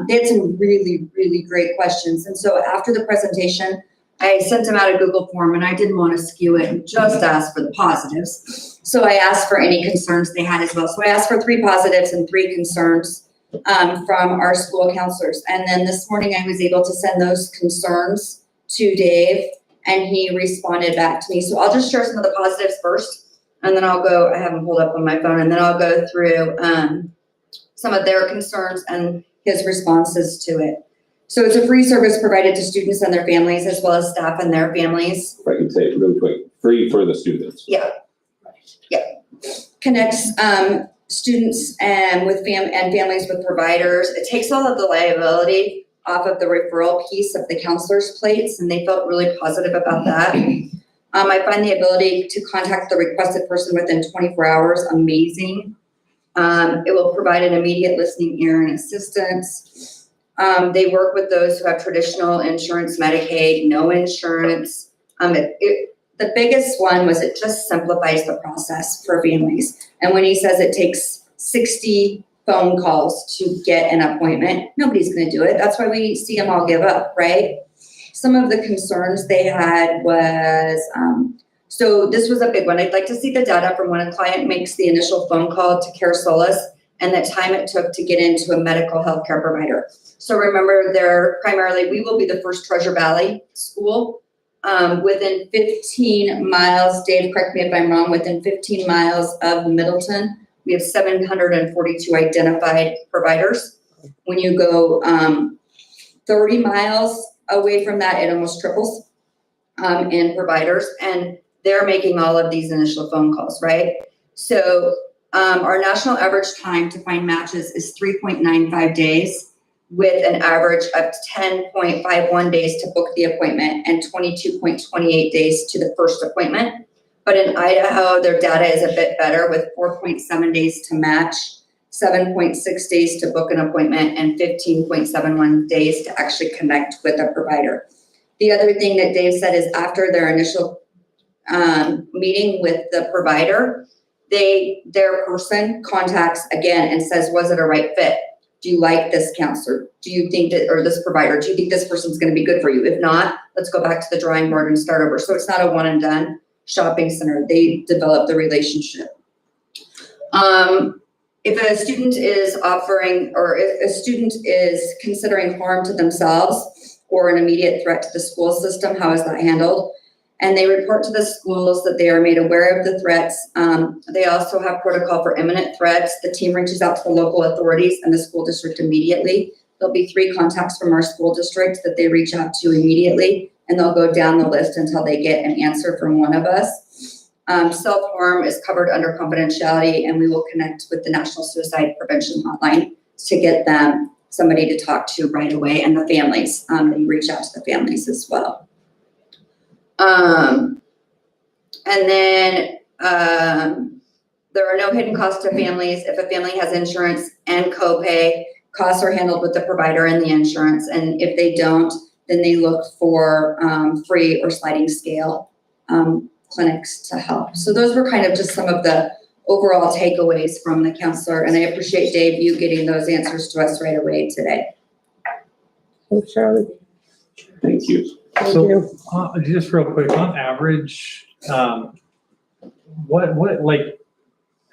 they had some really, really great questions. And so after the presentation, I sent them out a Google form, and I didn't want to skew it and just ask for the positives. So I asked for any concerns they had as well. So I asked for 3 positives and 3 concerns from our school counselors. And then this morning I was able to send those concerns to Dave, and he responded back to me. So I'll just share some of the positives first, and then I have them pulled up on my phone, and then I'll go through some of their concerns and his responses to it. So it's a free service provided to students and their families, as well as staff and their families. If I can say it really quick, free for the students. Yeah. Connects students and families with providers. It takes all of the liability off of the referral piece of the counselors' plates, and they felt really positive about that. I find the ability to contact the requested person within 24 hours amazing. It will provide an immediate listening ear and assistance. They work with those who have traditional insurance, Medicaid, no insurance. The biggest one was it just simplifies the process for families. And when he says it takes 60 phone calls to get an appointment, nobody's going to do it. That's why we see them all give up, right? Some of the concerns they had was, so this was a big one. I'd like to see the data from when a client makes the initial phone call to Carousellus and the time it took to get into a medical healthcare provider. So remember, we will be the first Treasure Valley school. Within 15 miles, Dave, correct me if I'm wrong, within 15 miles of Middleton, we have 742 identified providers. When you go 30 miles away from that, it almost triples in providers, and they're making all of these initial phone calls, right? So our national average time to find matches is 3.95 days, with an average of 10.51 days to book the appointment and 22.28 days to the first appointment. But in Idaho, their data is a bit better, with 4.7 days to match, 7.6 days to book an appointment, and 15.71 days to actually connect with a provider. The other thing that Dave said is after their initial meeting with the provider, their person contacts again and says, was it a right fit? Do you like this counselor? Do you think that, or this provider, do you think this person's going to be good for you? If not, let's go back to the drawing board and start over. So it's not a one and done shopping center. They develop the relationship. If a student is offering, or if a student is considering harm to themselves or an immediate threat to the school system, how is that handled? And they report to the schools that they are made aware of the threats. They also have protocol for imminent threats. The team reaches out to the local authorities and the school district immediately. There'll be 3 contacts from our school district that they reach out to immediately, and they'll go down the list until they get an answer from one of us. Self-harm is covered under confidentiality, and we will connect with the National Suicide Prevention Hotline to get them somebody to talk to right away, and the families. They reach out to the families as well. And then there are no hidden costs to families. If a family has insurance and copay, costs are handled with the provider and the insurance. And if they don't, then they look for free or sliding scale clinics to help. So those were kind of just some of the overall takeaways from the counselor. And I appreciate, Dave, you getting those answers to us right away today. Thanks, Charlie. Thank you. Thank So, you. just real quick, on average, what, like,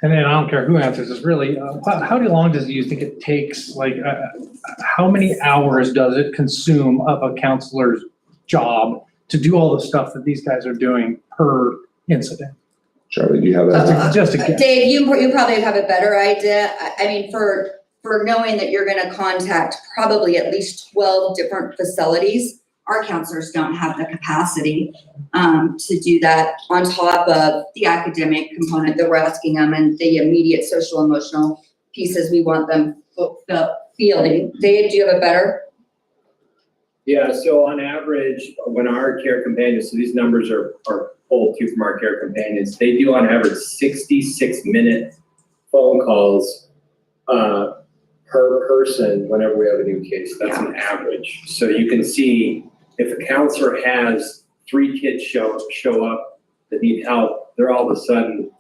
And then I don't care who answers this, really, how long do you think it takes, like, how many hours does it consume of a counselor's job to do all the stuff that these guys are doing per incident? Charlie, do you have that? Just a guess. Dave, you probably have a better idea. I mean, for knowing that you're gonna contact probably at least 12 different facilities, our counselors don't have the capacity to do that on top of the academic component that we're asking them and the immediate social emotional pieces we want them feeling. Dave, do you have a better? Yeah, so on average, when our care companions, so these numbers are pulled too from our care companions, they do on average 66-minute phone calls per person whenever we have a new case. That's an average. So you can see if a counselor has 3 kids show up that need help, they're all of a sudden,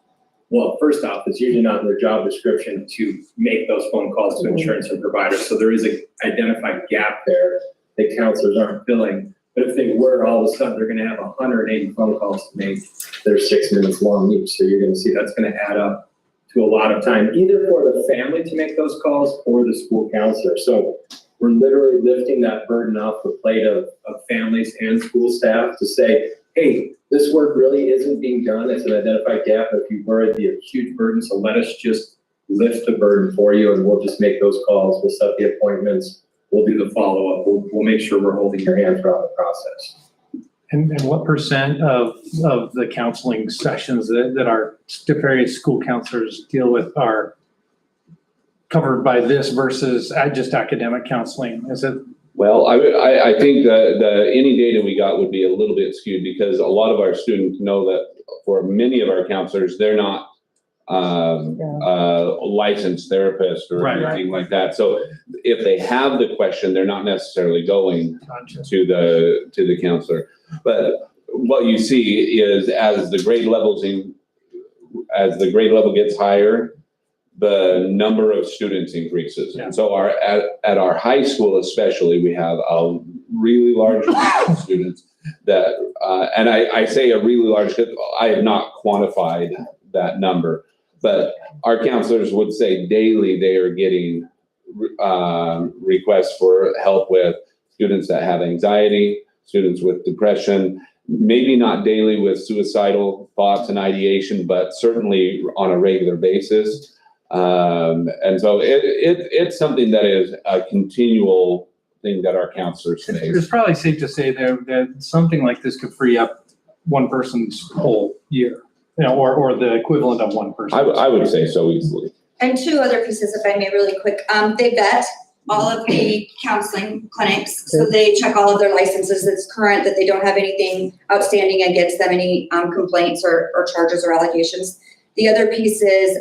well, first off, it's usually not in their job description to make those phone calls to insurance and providers. So there is an identified gap there that counselors aren't filling. But if they were, all of a sudden, they're gonna have 180 phone calls to make. They're 6 minutes long each. So you're gonna see that's gonna add up to a lot of time, either for the family to make those calls or the school counselor. So we're literally lifting that burden off the plate of families and school staff to say, hey, this work really isn't being done. It's an identified gap. If you were, it'd be a huge burden. So let us just lift the burden for you and we'll just make those calls. We'll set the appointments. We'll do the follow-up. We'll make sure we're holding your hand throughout the process. And what percent of the counseling sessions that our various school counselors deal with are covered by this versus just academic counseling? Is it? Well, I think the any data we got would be a little bit skewed because a lot of our students know that for many of our counselors, they're not licensed therapists or anything like that. So if they have the question, they're not necessarily going to the counselor. But what you see is as the grade level gets higher, the number of students increases. Yeah. And so at our high school especially, we have a really large amount of students that, and I say a really large, I have not quantified that number, but our counselors would say daily they are getting requests for help with students that have anxiety, students with depression, maybe not daily with suicidal thoughts and ideation, but certainly on a regular basis. And so it's something that is a continual thing that our counselors face. It's probably safe to say that something like this could free up one person's whole year, or the equivalent of one person. I would say so easily. And 2 other pieces, if I may, really quick. They vet all of the counseling clinics. So they check all of their licenses that's current, that they don't have anything outstanding against them, any complaints or charges or allegations. The other piece is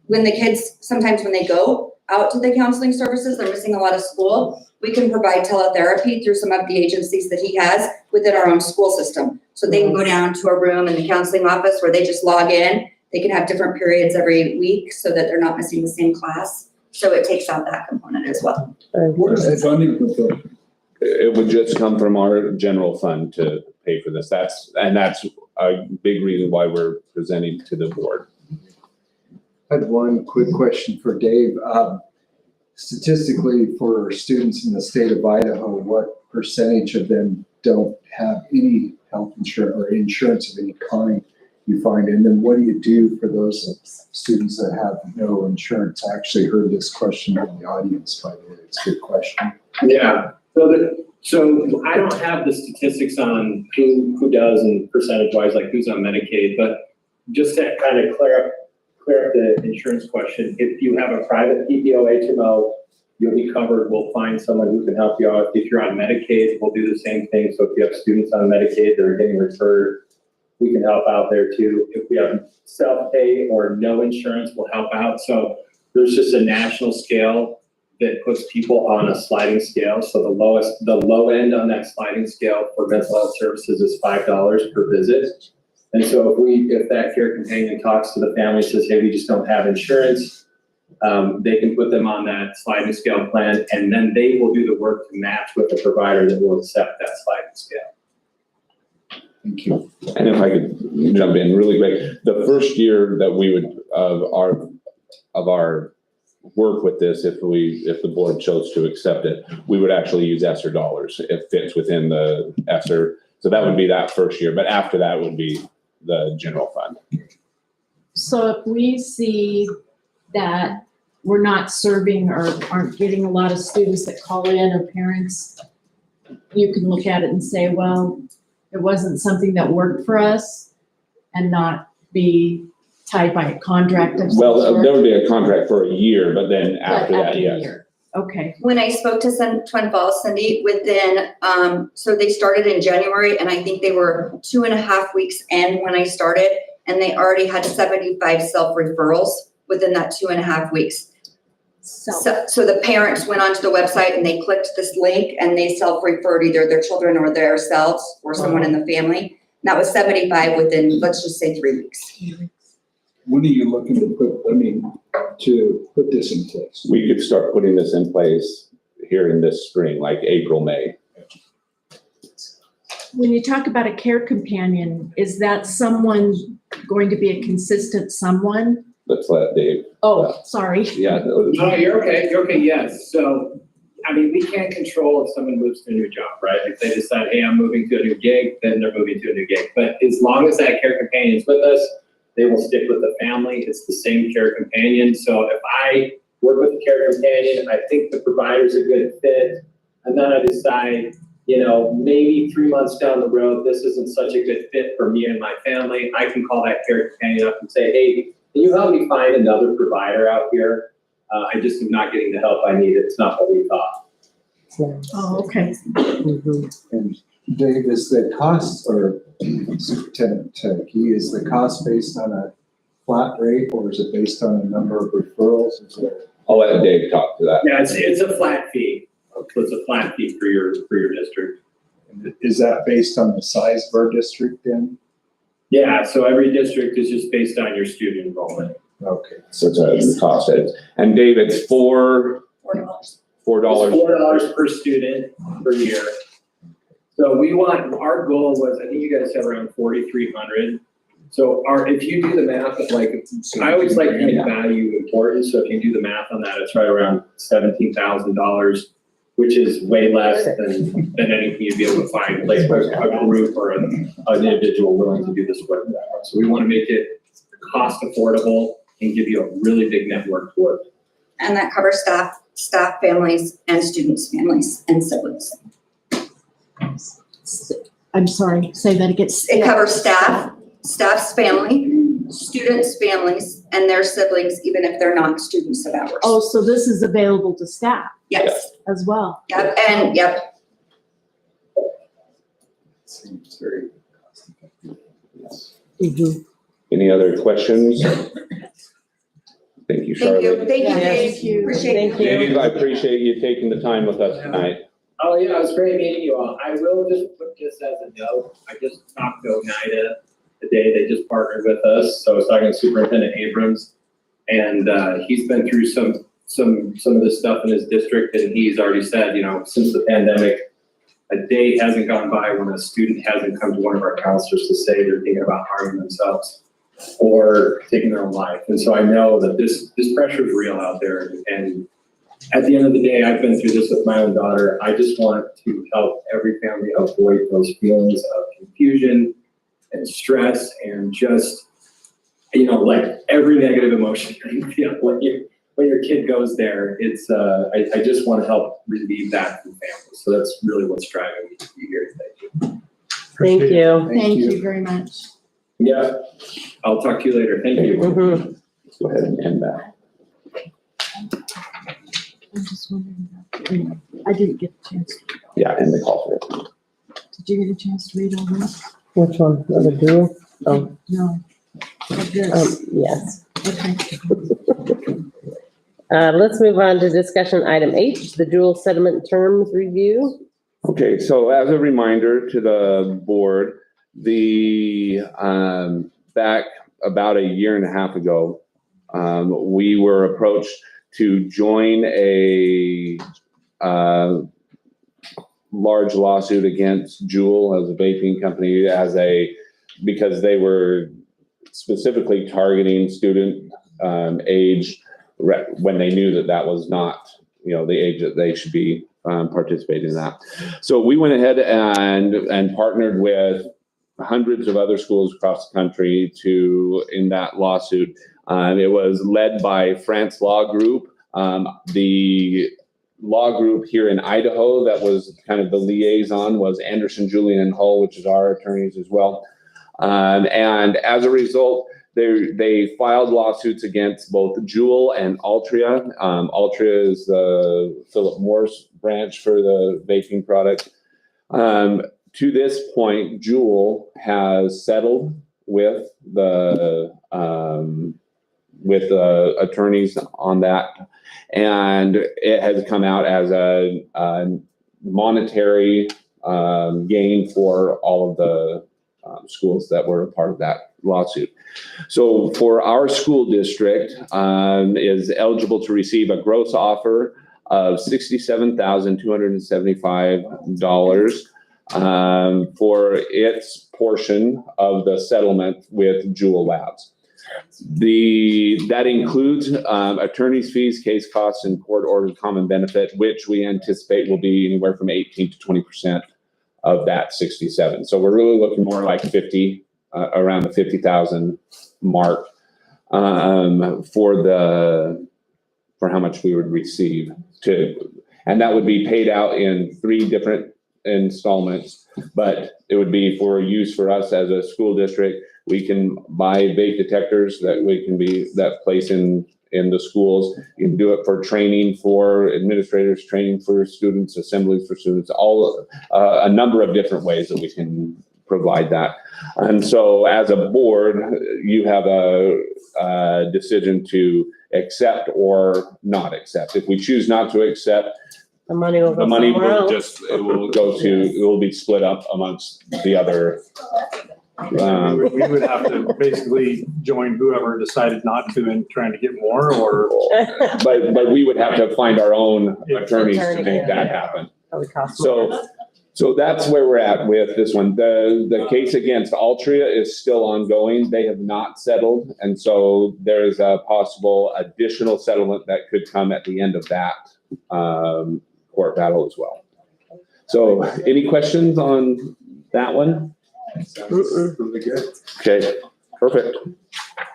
when the kids, sometimes when they go out to the counseling services, they're missing a lot of school. We can provide teletherapy through some of the agencies that he has within our own school system. So they can go down to a room in the counseling office where they just log in. They can have different periods every week so that they're not missing the same class. So it takes out that component as well. Where does that funding come from? It would just come from our general fund to pay for this. That's a big reason why we're presenting to the board. I had one quick question for Dave. Statistically, for students in the state of Idaho, what percentage of them don't have any health insurance or insurance of any kind you find? And then what do you do for those students that have no insurance? I actually heard this question in the audience, by the way. It's a good question. Yeah, so I don't have the statistics on who does and percentage-wise, like who's on Medicaid, but just to kind of clear up the insurance question, if you have a private PPO HMO, you'll be covered. We'll find someone who can help you out. If you're on Medicaid, we'll do the same thing. So if you have students on Medicaid that are getting referred, we can help out there too. If we have self-pay or no insurance, we'll help out. So there's just a national scale that puts people on a sliding scale. So the low end on that sliding scale for mental health services is $5 per visit. And so if that care companion talks to the family, says, hey, we just don't have insurance, they can put them on that sliding scale plan, and then they will do the work to match with a provider that will accept that sliding scale. Thank you. And if I could jump in really quick, the first year that we would of our work with this, if the board chose to accept it, we would actually use ESSER dollars. It fits within the ESSER. So that would be that first year, but after that would be the general fund. So if we see that we're not serving or aren't getting a lot of students that call in or parents, you can look at it and say, well, it wasn't something that worked for us and not be tied by a contract of some Well, sort. there would be a contract for a year, but then But after that, a yes. year. Okay, When I spoke to Twin Falls, Cindy, within, so they started in January, and I think they were 2.5 weeks in when I started, and they already had 75 self-referrals within that 2.5 weeks. So the parents went onto the website and they clicked this link and they self-referred either their children or themselves or someone in the family. And that was 75 within, let's just say 3 weeks. When are you looking to put this in place? We could start putting this in place here in this spring, like April, May. when you talk about a care companion, is that someone going to be a consistent someone? Let's let Dave. Oh, sorry. Yeah. No, you're okay, yes. So, I mean, we can't control if someone moves to a new job, right? If they decide, hey, I'm moving to a new gig, then they're moving to a new gig. But as long as that care companion is with us, they will stick with the family. It's the same care companion. So if I work with a care companion, I think the provider's a good fit, and then I decide, maybe 3 months down the road, this isn't such a good fit for me and my family, I can call that care companion up and say, hey, can you help me find another provider out here? I just am not getting the help I need. It's not what we thought. Oh, okay. And Dave, is the cost, or Superintendent Key, is the cost based on a flat rate, or is it based on a number of referrals? Is there? I'll let Dave talk to that. Yeah, it's a flat fee. So it's a flat fee for your district. Is that based on the size of our district then? Yeah, so every district is just based on your student enrollment. Okay. So it's a cost. And Dave, it's $4. $4. It's $4 per student per year. So our goal was, I think you guys have around 4,300. So if you do the math, I always like to make value important. So if you do the math on that, it's right around $17,000, which is way less than anything you'd be able to find, like a group or an individual willing to do this work that way. So we want to make it cost affordable and give you a really big network to work. And that covers staff families and students' families and siblings. I'm sorry, say that again. It covers staff's family, students' families, and their siblings, even if they're not students of ours. Oh, so this is available to staff Yes, as well? yep, and yep. Seems very cost Mhm. effective. Any other questions? Thank you, Charlotte. Thank you, Yes. Dave. Thank you. Appreciate Thank it. you. Dave, I appreciate you taking the time with us tonight. Oh, yeah, it was great meeting you all. I will just put this as a note. I just talked to Oneida today. They just partnered with us. So I was talking to Superintendent Abrams, and he's been through some of this stuff in his district, and he's already said, since the pandemic, a day hasn't gone by when a student hasn't come to one of our counselors to say they're thinking about harming themselves or taking their own life. And so I know that this pressure is real out there, and at the end of the day, I've been through this with my own daughter. I just want to help every family avoid those feelings of confusion and stress and just, every negative emotion you feel when your kid goes there. It's, I just want to help relieve that from families. So that's really what's driving me to be here today. Thank you. Thank you very much. Yeah, I'll talk to you later. Thank you. Mhm. Let's go ahead and end that. I'm just wondering about, I didn't get a chance. Yeah, end the call for it. Did you get a chance to read all this? Which one? The dual? Oh, No. Of this? yes. Okay. Let's move on to discussion item H, the dual settlement terms review. Okay, so as a reminder to the board, back about a year and a half ago, we were approached to join a large lawsuit against Juul as a vaping company because they were specifically targeting student age when they knew that that was not, the age that they should be participating in that. So we went ahead and partnered with hundreds of other schools across the country in that lawsuit. It was led by France Law Group. The law group here in Idaho that was kind of the liaison was Anderson, Julian, and Hull, which is our attorneys as well. And as a result, they filed lawsuits against both Juul and Altria. Altria is the Philip Morris branch for the vaping product. To this point, Juul has settled with the attorneys on that, and it has come out as a monetary gain for all of the schools that were a part of that lawsuit. So for our school district is eligible to receive a gross offer of $67,275 for its portion of the settlement with Juul Labs. That includes attorney's fees, case costs, and court-ordered common benefit, which we anticipate will be anywhere from 18 to 20% of that 67. So we're really looking more like 50, around the 50,000 mark for how much we would receive and that would be paid out in 3 different installments, but it would be for use for us as a school district. We can buy vape detectors that place in the schools. You can do it for training for administrators, training for students, assemblies for students, a number of different ways that we can provide that. And so as a board, you have a decision to accept or not accept. If we choose not to accept, The money will go somewhere else. it will be split up amongst the other. We would have to basically join whoever decided not to in trying to get more, or But we would have to find our own attorneys to make that happen. That would cost more. So that's where we're at with this one. The case against Altria is still ongoing. They have not settled. And so there is a possible additional settlement that could come at the end of that court battle as well. So any questions on that one? Really good. Okay, perfect.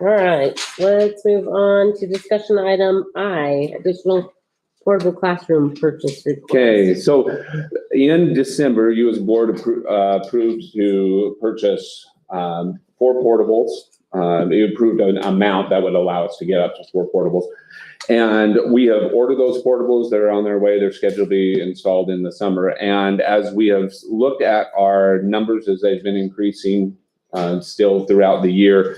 All right, let's move on to discussion item I, additional portable classroom purchase request. Okay, so in December, you as a board approved to purchase 4 portables. You approved an amount that would allow us to get up to 4 portables. And we have ordered those portables. They're on their way. They're scheduled to be installed in the summer. And as we have looked at our numbers as they've been increasing still throughout the year,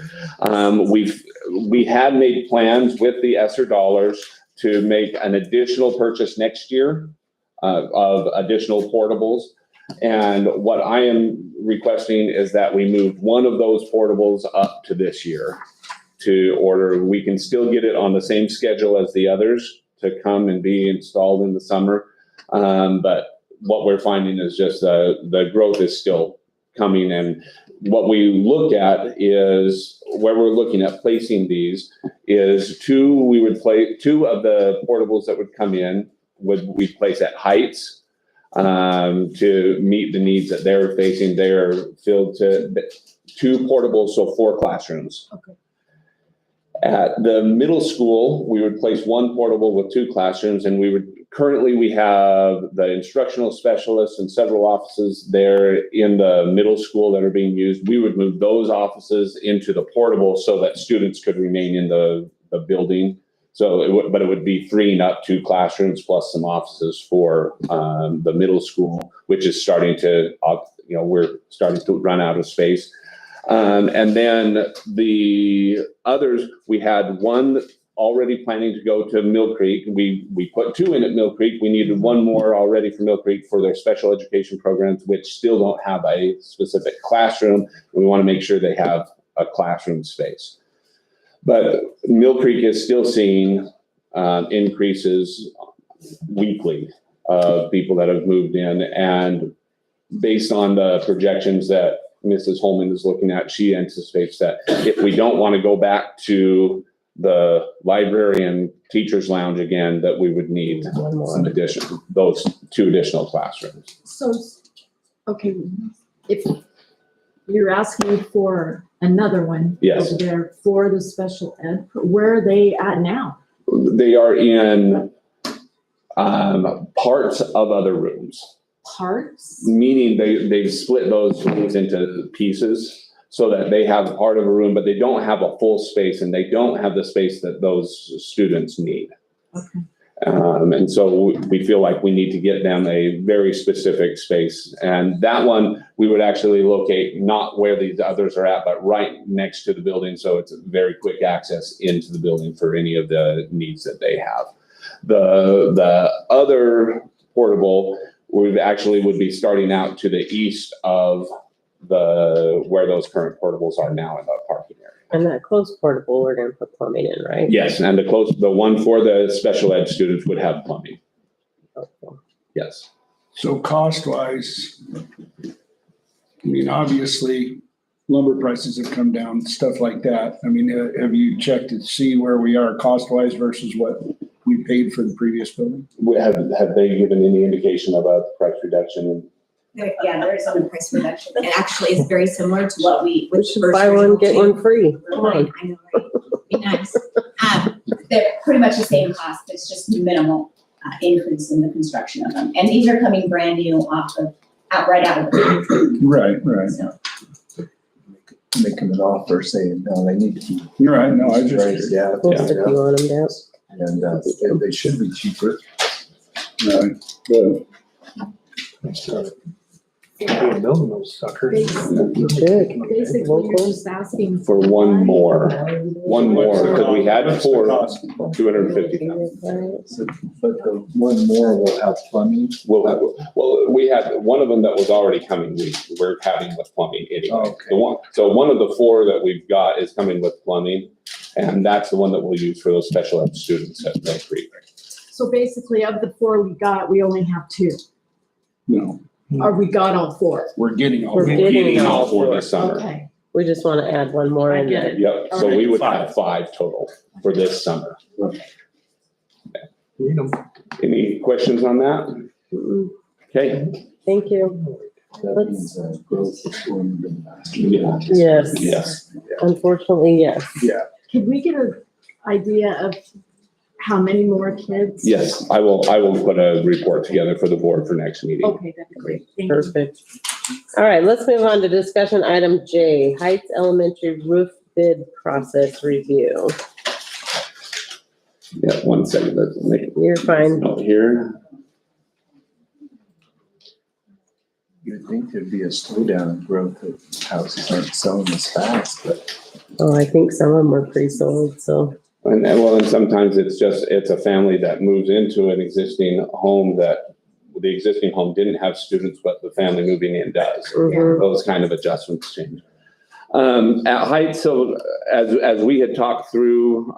we had made plans with the ESSER dollars to make an additional purchase next year of additional portables. And what I am requesting is that we move one of those portables up to this year to order. We can still get it on the same schedule as the others to come and be installed in the summer. But what we're finding is just the growth is still coming. And what we look at is where we're looking at placing these is 2 of the portables that would come in we place at Heights to meet the needs that they're facing. They're filled to 2 portables, so 4 classrooms. Okay. At the middle school, we would place 1 portable with 2 classrooms, and currently we have the instructional specialists and several offices there in the middle school that are being used. We would move those offices into the portable so that students could remain in the building. So it would be freeing up 2 classrooms plus some offices for the middle school, which is starting to, we're starting to run out of space. And then the others, we had 1 already planning to go to Mill Creek. We put 2 in at Mill Creek. We needed 1 more already for Mill Creek for their special education programs, which still don't have a specific classroom. We want to make sure they have a classroom space. But Mill Creek is still seeing increases weekly of people that have moved in. And based on the projections that Mrs. Holman is looking at, she anticipates that if we don't want to go back to the library and teachers lounge again, that we would need One more. some addition, those 2 additional classrooms. So, okay, if you're asking for another one. Yes. Over there for the special ed, where are they at now? They are in parts of other rooms, Parts? meaning they split those rooms into pieces so that they have part of a room, but they don't have a full space and they don't have the space that those students need. Okay. And so we feel like we need to get them a very specific space. And that one, we would actually locate not where these others are at, but right next to the building. So it's very quick access into the building for any of the needs that they have. The other portable, we actually would be starting out to the east of where those current portables are now in the parking area. And that closed portable, we're gonna put plumbing in, right? Yes, and the one for the special ed students would have plumbing. Yes. So cost-wise, I mean, obviously lumber prices have come down, stuff like that. I mean, have you checked to see where we are cost-wise versus what we paid for the previous building? Have they given any indication of a price reduction? There is some price reduction. It actually is very similar to what we. We should buy one, get one free. Come on. I know, right? Be nice. They're pretty much the same cost. It's just minimal increase in the construction of them. And these are coming brand new right out of the. Right. So, Make them an offer saying, no, they need to be You're right, no, I just. priced out. We'll stick you on them down. And they should be cheaper. Right, but Building those suckers. Should. Basically, you're just asking. For one more, because we had What's the 4, cost? 250,000. So, but the one more will have plumbing. Well, we had one of them that was already coming. We're having with plumbing anyway. Okay. So one of the 4 that we've got is coming with plumbing, and that's the one that we'll use for those special ed students at Mill Creek. So basically, of the 4 we got, we only have 2, No, or we got all 4. we're getting all. We're getting Getting all all 4 4. this summer. Okay, We just want to add one more in I get there. it. Yep, so Alright. we would have 5 total for this summer. Need 'em. Any questions on that? Mm-mm. Okay. Thank you. That means growth is going to be faster. Yeah. Yes. Yes. Unfortunately, yes. can we get an idea of how many more kids? Yes, I will put a report together for the board for next meeting. Okay, that'd be great, thank you. Perfect. All right, let's move on to discussion item J, Heights Elementary roof bid process review. Yeah, 1 second, let's make a You're fine. note here. You'd think there'd be a slowdown in growth if houses aren't selling as fast, but Oh, I think some of them were pre-sold, so. And sometimes it's a family that moves into an existing home that the existing home didn't have students, but the family moving in does. Mhm. Those kind of adjustments change. At Heights, so as we had talked through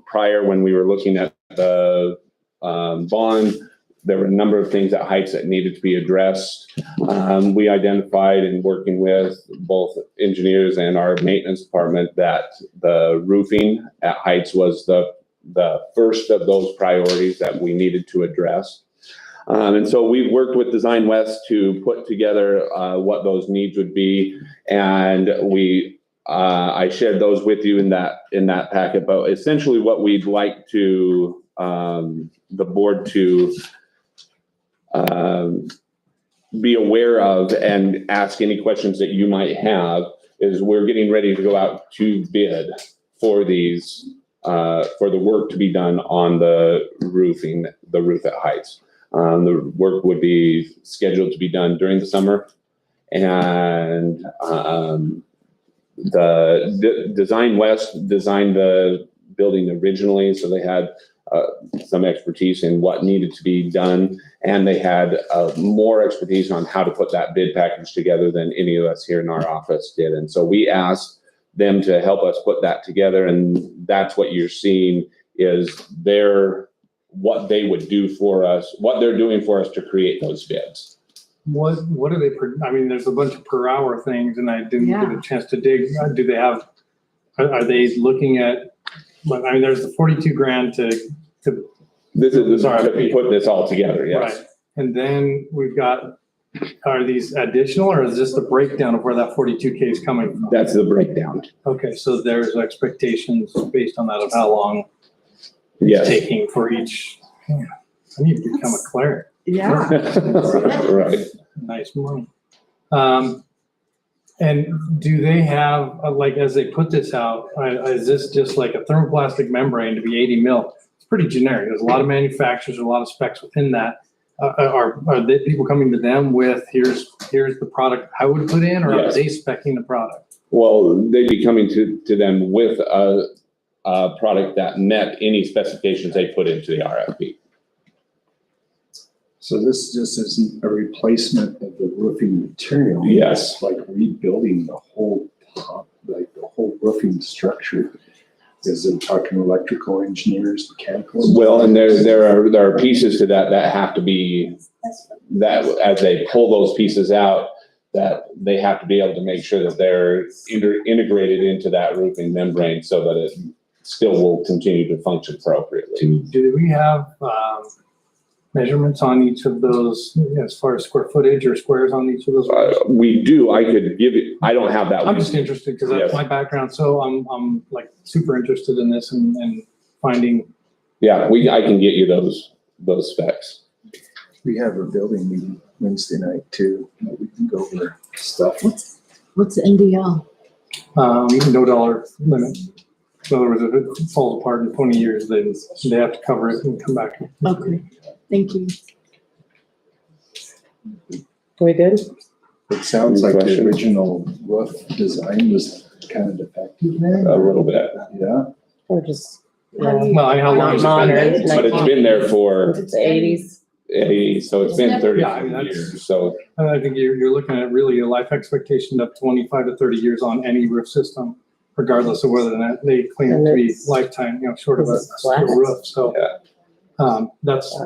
prior when we were looking at the bond, there were a number of things at Heights that needed to be addressed. We identified in working with both engineers and our maintenance department that the roofing at Heights was the first of those priorities that we needed to address. And so we've worked with Design West to put together what those needs would be. And I shared those with you in that packet, but essentially what we'd like to, the board to be aware of and ask any questions that you might have is we're getting ready to go out to bid for these, for the work to be done on the roof at Heights. The work would be scheduled to be done during the summer, and the Design West designed the building originally, so they had some expertise in what needed to be done, and they had more expertise on how to put that bid package together than any of us here in our office did. And so we asked them to help us put that together, and that's what you're seeing is what they would do for us, what they're doing for us to create those bids. What are they, I mean, there's a bunch of per hour things and I didn't get a chance to dig. Do they have, are they looking at but I mean, there's the 42 grand to, This is, Sorry. to put this all together, yes. right. And then we've got, are these additional or is this the breakdown of where that 42K is coming from? That's the breakdown. Okay, so there's expectations based on that of how long it's Yes. taking for each. I need to become a cleric. Yeah. Right. Nice money. And do they have, like, as they put this out, is this just like a thermoplastic membrane to be 80 mil? It's pretty generic. There's a lot of manufacturers, a lot of specs within that. Are they people coming to them with, here's the product I would put in, or are Yes. they specing the product? Well, they'd be coming to them with a product that met any specifications they put into the RFP. So this just isn't a replacement of the roofing material. Yes. It's like rebuilding the whole top, like the whole roofing structure. Is it talking electrical engineers, mechanical? Well, and there are pieces to that have to be, that as they pull those pieces out, that they have to be able to make sure that they're integrated into that roofing membrane so that it still will continue to function appropriately. Do we have measurements on each of those as far as square footage or squares on each of those? We do, I could give you, I don't have that. I'm with just me. interested because that's Yes. my background. So I'm like super interested in this and finding. Yeah, I can get you those specs. We have a building meeting Wednesday night too. We can go over stuff. What's the NDL? No dollar limit. In other words, if it falls apart in 20 years, then they have to cover it and come back. Okay, thank you. We good? It sounds like the Question? original roof design was kind of defective there. A little bit, Yeah. Or just, How do you- Well, how long has it been Modern. there? but it's been there for it's 80s. 80, so it's been 30 Yeah, I mean, that's- years, so. I think you're looking at really a life expectation of 25 to 30 years on any roof system, regardless of whether or not they claim it to be lifetime, short of a This is steel flat. roof. So Yeah. that's,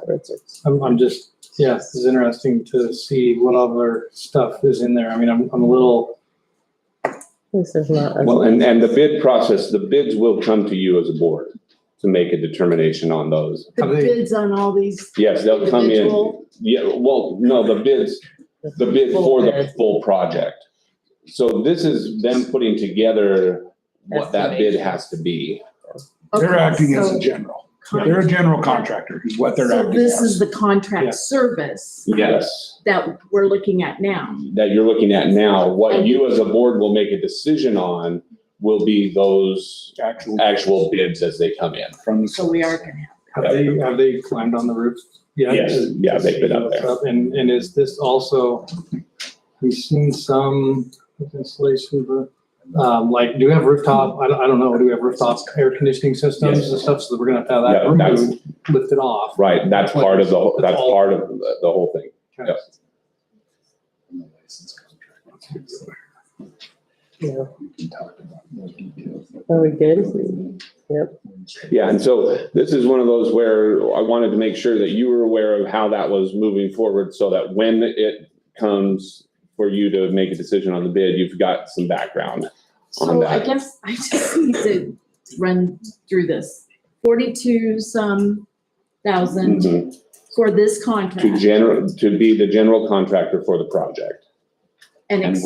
I'm just, yeah, this is interesting to see what other stuff is in there. I mean, I'm a little, This is not. Well, and the bid process, the bids will come to you as a board to make a determination on those. The Have they- bids on all these Yes, they'll come in, individual, yeah, well, no, the bid for the full project. So this is them putting together what that bid has to be. They're Okay, acting as so- a general. They're a general contractor is what they're So acting this is as. the Yeah. contract service Yes, that we're looking at now. that you're looking at now. What you as a board will make a decision on will be those actual bids as they come in. From the. So we are gonna have. have they climbed on the roof yet? Yes, yeah, they've been up there. And is this also, we've seen some installation, but, like, do we have rooftop, I don't know, do we have rooftop air conditioning systems Yes. and stuff, so that we're gonna have to have Yeah, that that's- roof lifted off? Right, that's part of the, that's all- part of the whole thing. Yep. Yeah. We can talk about more details. Are we good? Yep. Yeah, and so this is one of those where I wanted to make sure that you were aware of how that was moving forward so that when it comes for you to make a decision on the bid, you've got some background on So I that. guess I just need to run through this. 42 some thousand Mhm. for this contract. To be the general contractor for the project And and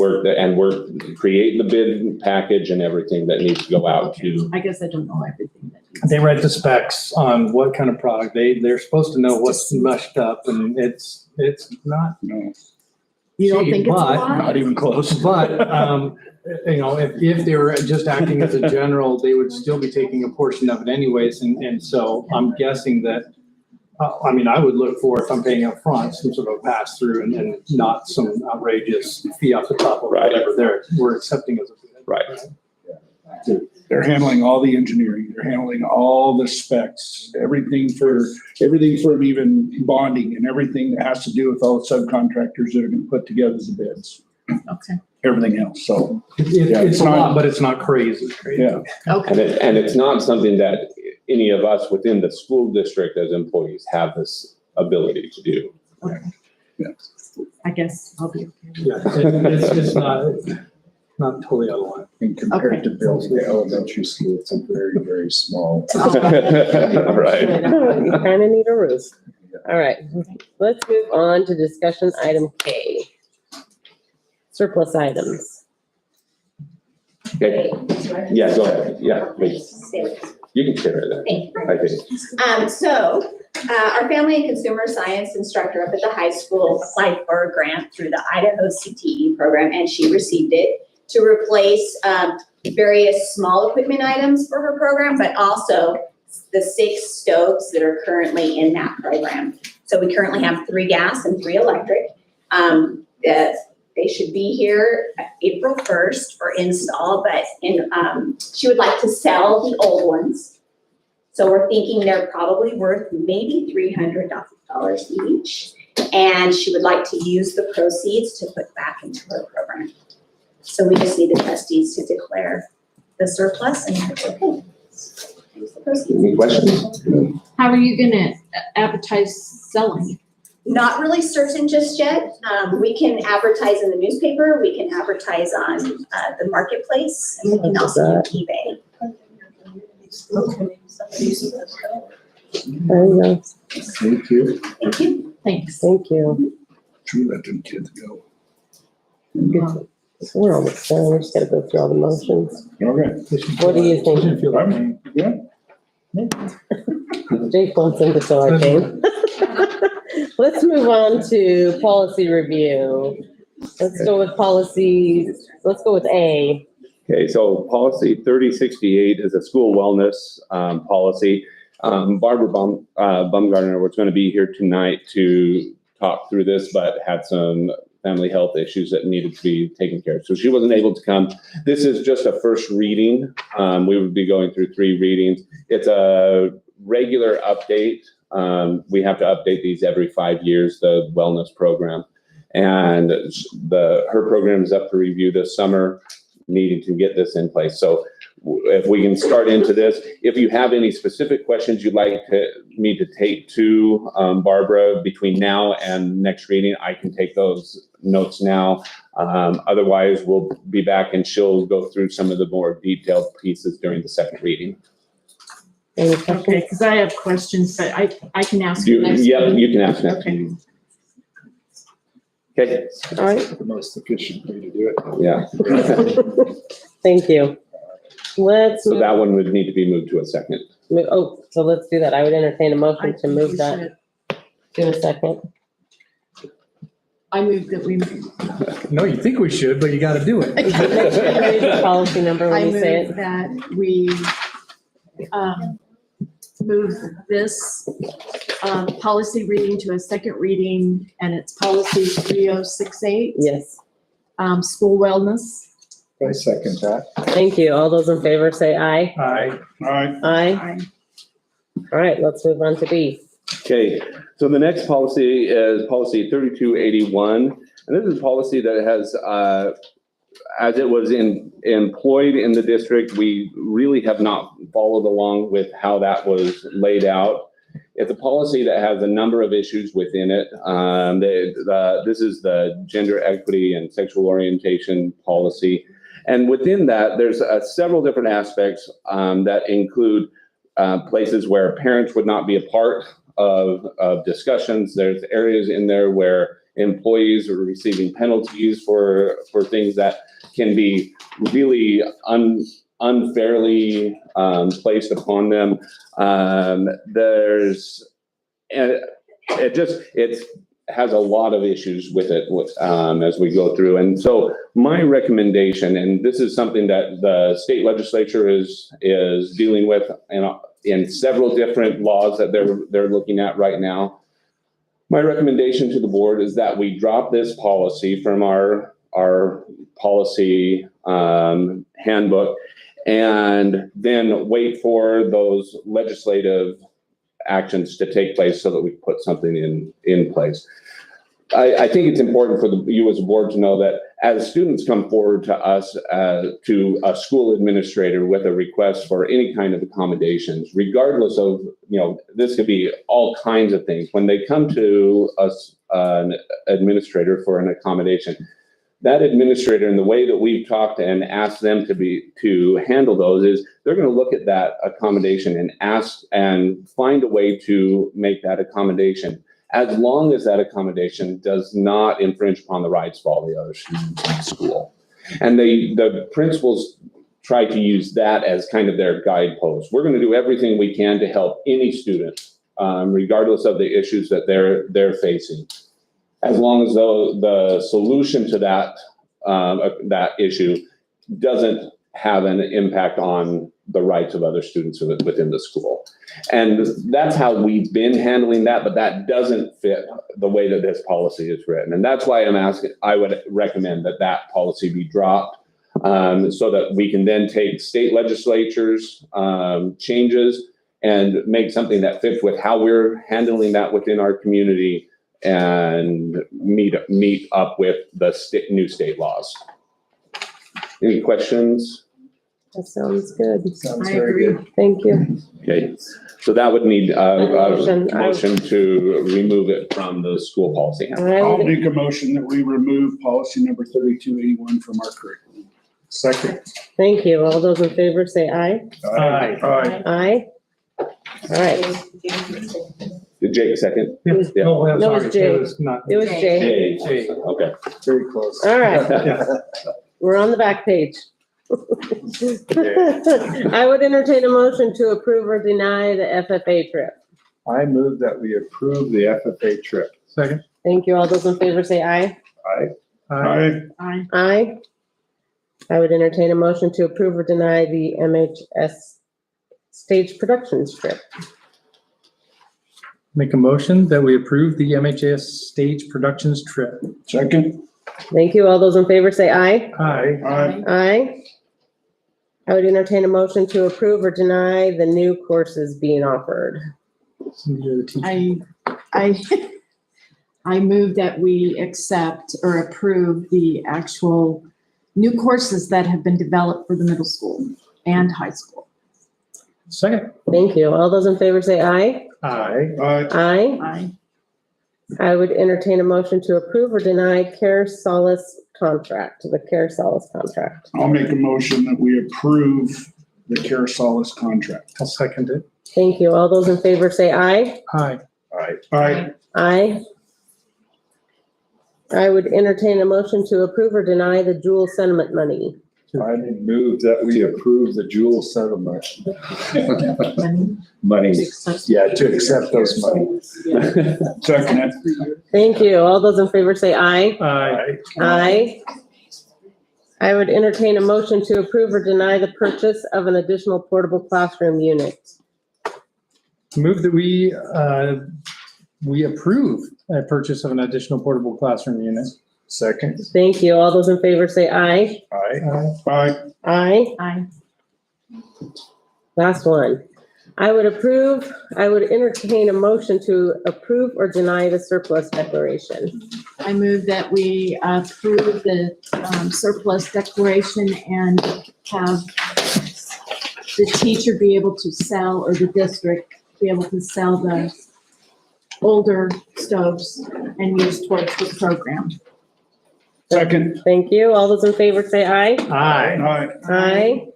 create the bid package and everything that needs to go out to. I guess I don't know everything that you They read the specs on what kind of product, they're supposed to know what's mushed up, and it's not No, You don't cheap, think it's a but lot? not even close. But, if they were just acting as a general, they would still be taking a portion of it anyways. And so I'm guessing that, I mean, I would look for, if I'm paying up front, some sort of pass through and not some outrageous fee off the top of Right. whatever we're accepting as a bid. Right. They're handling all the engineering, they're handling all the specs, everything from even bonding and everything that has to do with all the subcontractors that are gonna put together the bids, Okay, everything else, so. It's a lot, but it's not crazy. Yeah. okay. And it's not something that any of us within the school district as employees have this ability to do. I guess I'll be okay. Yeah, it's not, not totally out of line. And compared to building the elementary school, it's a very, very small. Right. You kind of need a roof. All right, let's move on to discussion item K. Surplus items. Okay, yeah, go ahead. Yeah, please. You can sit right there. Thank you. I think. Our family and consumer science instructor up at the high school applied for a grant through the Idaho CTE program, and she received it to replace various small equipment items for her program, but also the 6 stoves that are currently in that program. So we currently have 3 gas and 3 electric. They should be here April 1st for install, but she would like to sell the old ones. So we're thinking they're probably worth maybe $300 each. And she would like to use the proceeds to put back into her program. So we just need the trustees to declare the surplus and it's okay. Use the proceeds. Any questions? How are you gonna advertise selling? Not really certain just yet. We can advertise in the newspaper, we can advertise on the marketplace, and we can also do eBay. There you go. Thank you. Thank you. Thanks. Thank you. True, let them kids go. So we're almost done. We just gotta go through all the motions. Okay. What do you think? Shouldn't feel that way. Yeah. Jake wants him to fill our game. Let's move on to policy review. Let's go with policies. Let's go with A. Okay, so policy 3068 is a school wellness policy. Barbara Baumgartner was going to be here tonight to talk through this, but had some family health issues that needed to be taken care of. So she wasn't able to come. This is just a first reading. We would be going through 3 readings. It's a regular update. We have to update these every 5 years, the wellness program. And her program is up for review this summer, needing to get this in place. So if we can start into this, if you have any specific questions you'd like me to take to Barbara between now and next reading, I can take those notes now. Otherwise, we'll be back and she'll go through some of the more detailed pieces during the second reading. Any Okay, questions? because I have questions, but I can ask you next. Yeah, meeting. you can ask next Okay. meeting. Okay, All right. The most efficient way to do it. yeah. Thank you. Let's, So that one would need to be moved to a second. so let's do that. I would entertain a I motion to think move we that should. to a second. I move that we, No, you think we should, but you gotta do it. Make sure you read the policy number I when you say move it. that we move this policy reading to a second reading, and it's policy 3068, Yes. school wellness. I second that. Thank you. All those in favor say aye. Aye. All right. Aye. All right, let's move on to B. Okay, so the next policy is policy 3281. And this is a policy that has, as it was employed in the district, we really have not followed along with how that was laid out. It's a policy that has a number of issues within it. This is the gender equity and sexual orientation policy. And within that, there's several different aspects that include places where parents would not be a part of discussions. There's areas in there where employees are receiving penalties for things that can be really unfairly placed upon them. It has a lot of issues with it as we go through. And so my recommendation, and this is something that the state legislature is dealing with in several different laws that they're looking at right now. My recommendation to the board is that we drop this policy from our policy handbook and then wait for those legislative actions to take place so that we put something in place. I think it's important for you as a board to know that as students come forward to us, to a school administrator with a request for any kind of accommodations, regardless of, this could be all kinds of things. When they come to us, an administrator for an accommodation, that administrator and the way that we've talked and asked them to handle those is they're going to look at that accommodation and ask and find a way to make that accommodation, as long as that accommodation does not infringe upon the rights of all the other students in the school. And the principals try to use that as kind of their guidepost. We're going to do everything we can to help any student, regardless of the issues that they're facing, as long as the solution to that issue doesn't have an impact on the rights of other students within the school. And that's how we've been handling that, but that doesn't fit the way that this policy is written. And that's why I would recommend that policy be dropped, so that we can then take state legislatures' changes and make something that fits with how we're handling that within our community and meet up with the new state laws. Any questions? That sounds good. Sounds I very agree. good. Thank you. Okay, so that would need a Motion. motion to remove it from the school policy. I I'll would, make a motion that we remove policy number 3281 from our curriculum. Second. thank you. All those in favor say aye. Aye. Aye. Aye. All right, Did Jake second? Yeah. Yeah. No, I'm No, it was sorry. Jay. It was not. it was Jay. Jay, okay. Very close. All right, Yeah. we're on the back page. I would entertain a motion to approve or deny the FFA trip. I move that we approve the FFA trip. Second. Thank you. All those in favor say aye. Aye. Aye. Aye. Aye. I would entertain a motion to approve or deny the MHS stage productions trip. Make a motion that we approve the MHS stage productions trip. Second. Thank you. All those in favor say aye. Aye. Aye. Aye. I would entertain a motion to approve or deny the new courses being offered. You're the teacher. I move that we accept or approve the actual new courses that have been developed for the middle school and high school. Second. Thank you. All those in favor say aye. Aye. Aye. Aye. Aye. I would entertain a motion to approve or deny Care Solace contract, the Care Solace contract. I'll make a motion that we approve the Care Solace contract. I'll second it. Thank you. All those in favor say aye. Aye. Aye. Aye. Aye. I would entertain a motion to approve or deny the Jewel settlement money. I move that we approve the Jewel settlement money. Yeah, to accept those money. Second it. Thank you. All those in favor say aye. Aye. Aye. I would entertain a motion to approve or deny the purchase of an additional portable classroom unit. Move that we approve a purchase of an additional portable classroom unit. Second. Thank you. All those in favor say aye. Aye. Aye. Aye. Aye. Last one. I would entertain a motion to approve or deny the surplus declaration. I move that we approve the surplus declaration and have the teacher be able to sell, or the district be able to sell the older stoves and use towards the program. Second. Thank you. All those in favor say aye. Aye. Aye. Aye.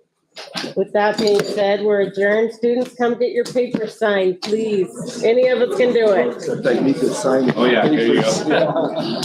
With that being said, we're adjourned. Students, come get your paper signed, please. Any of us can do it. Except I need to sign. Oh, yeah, here you go.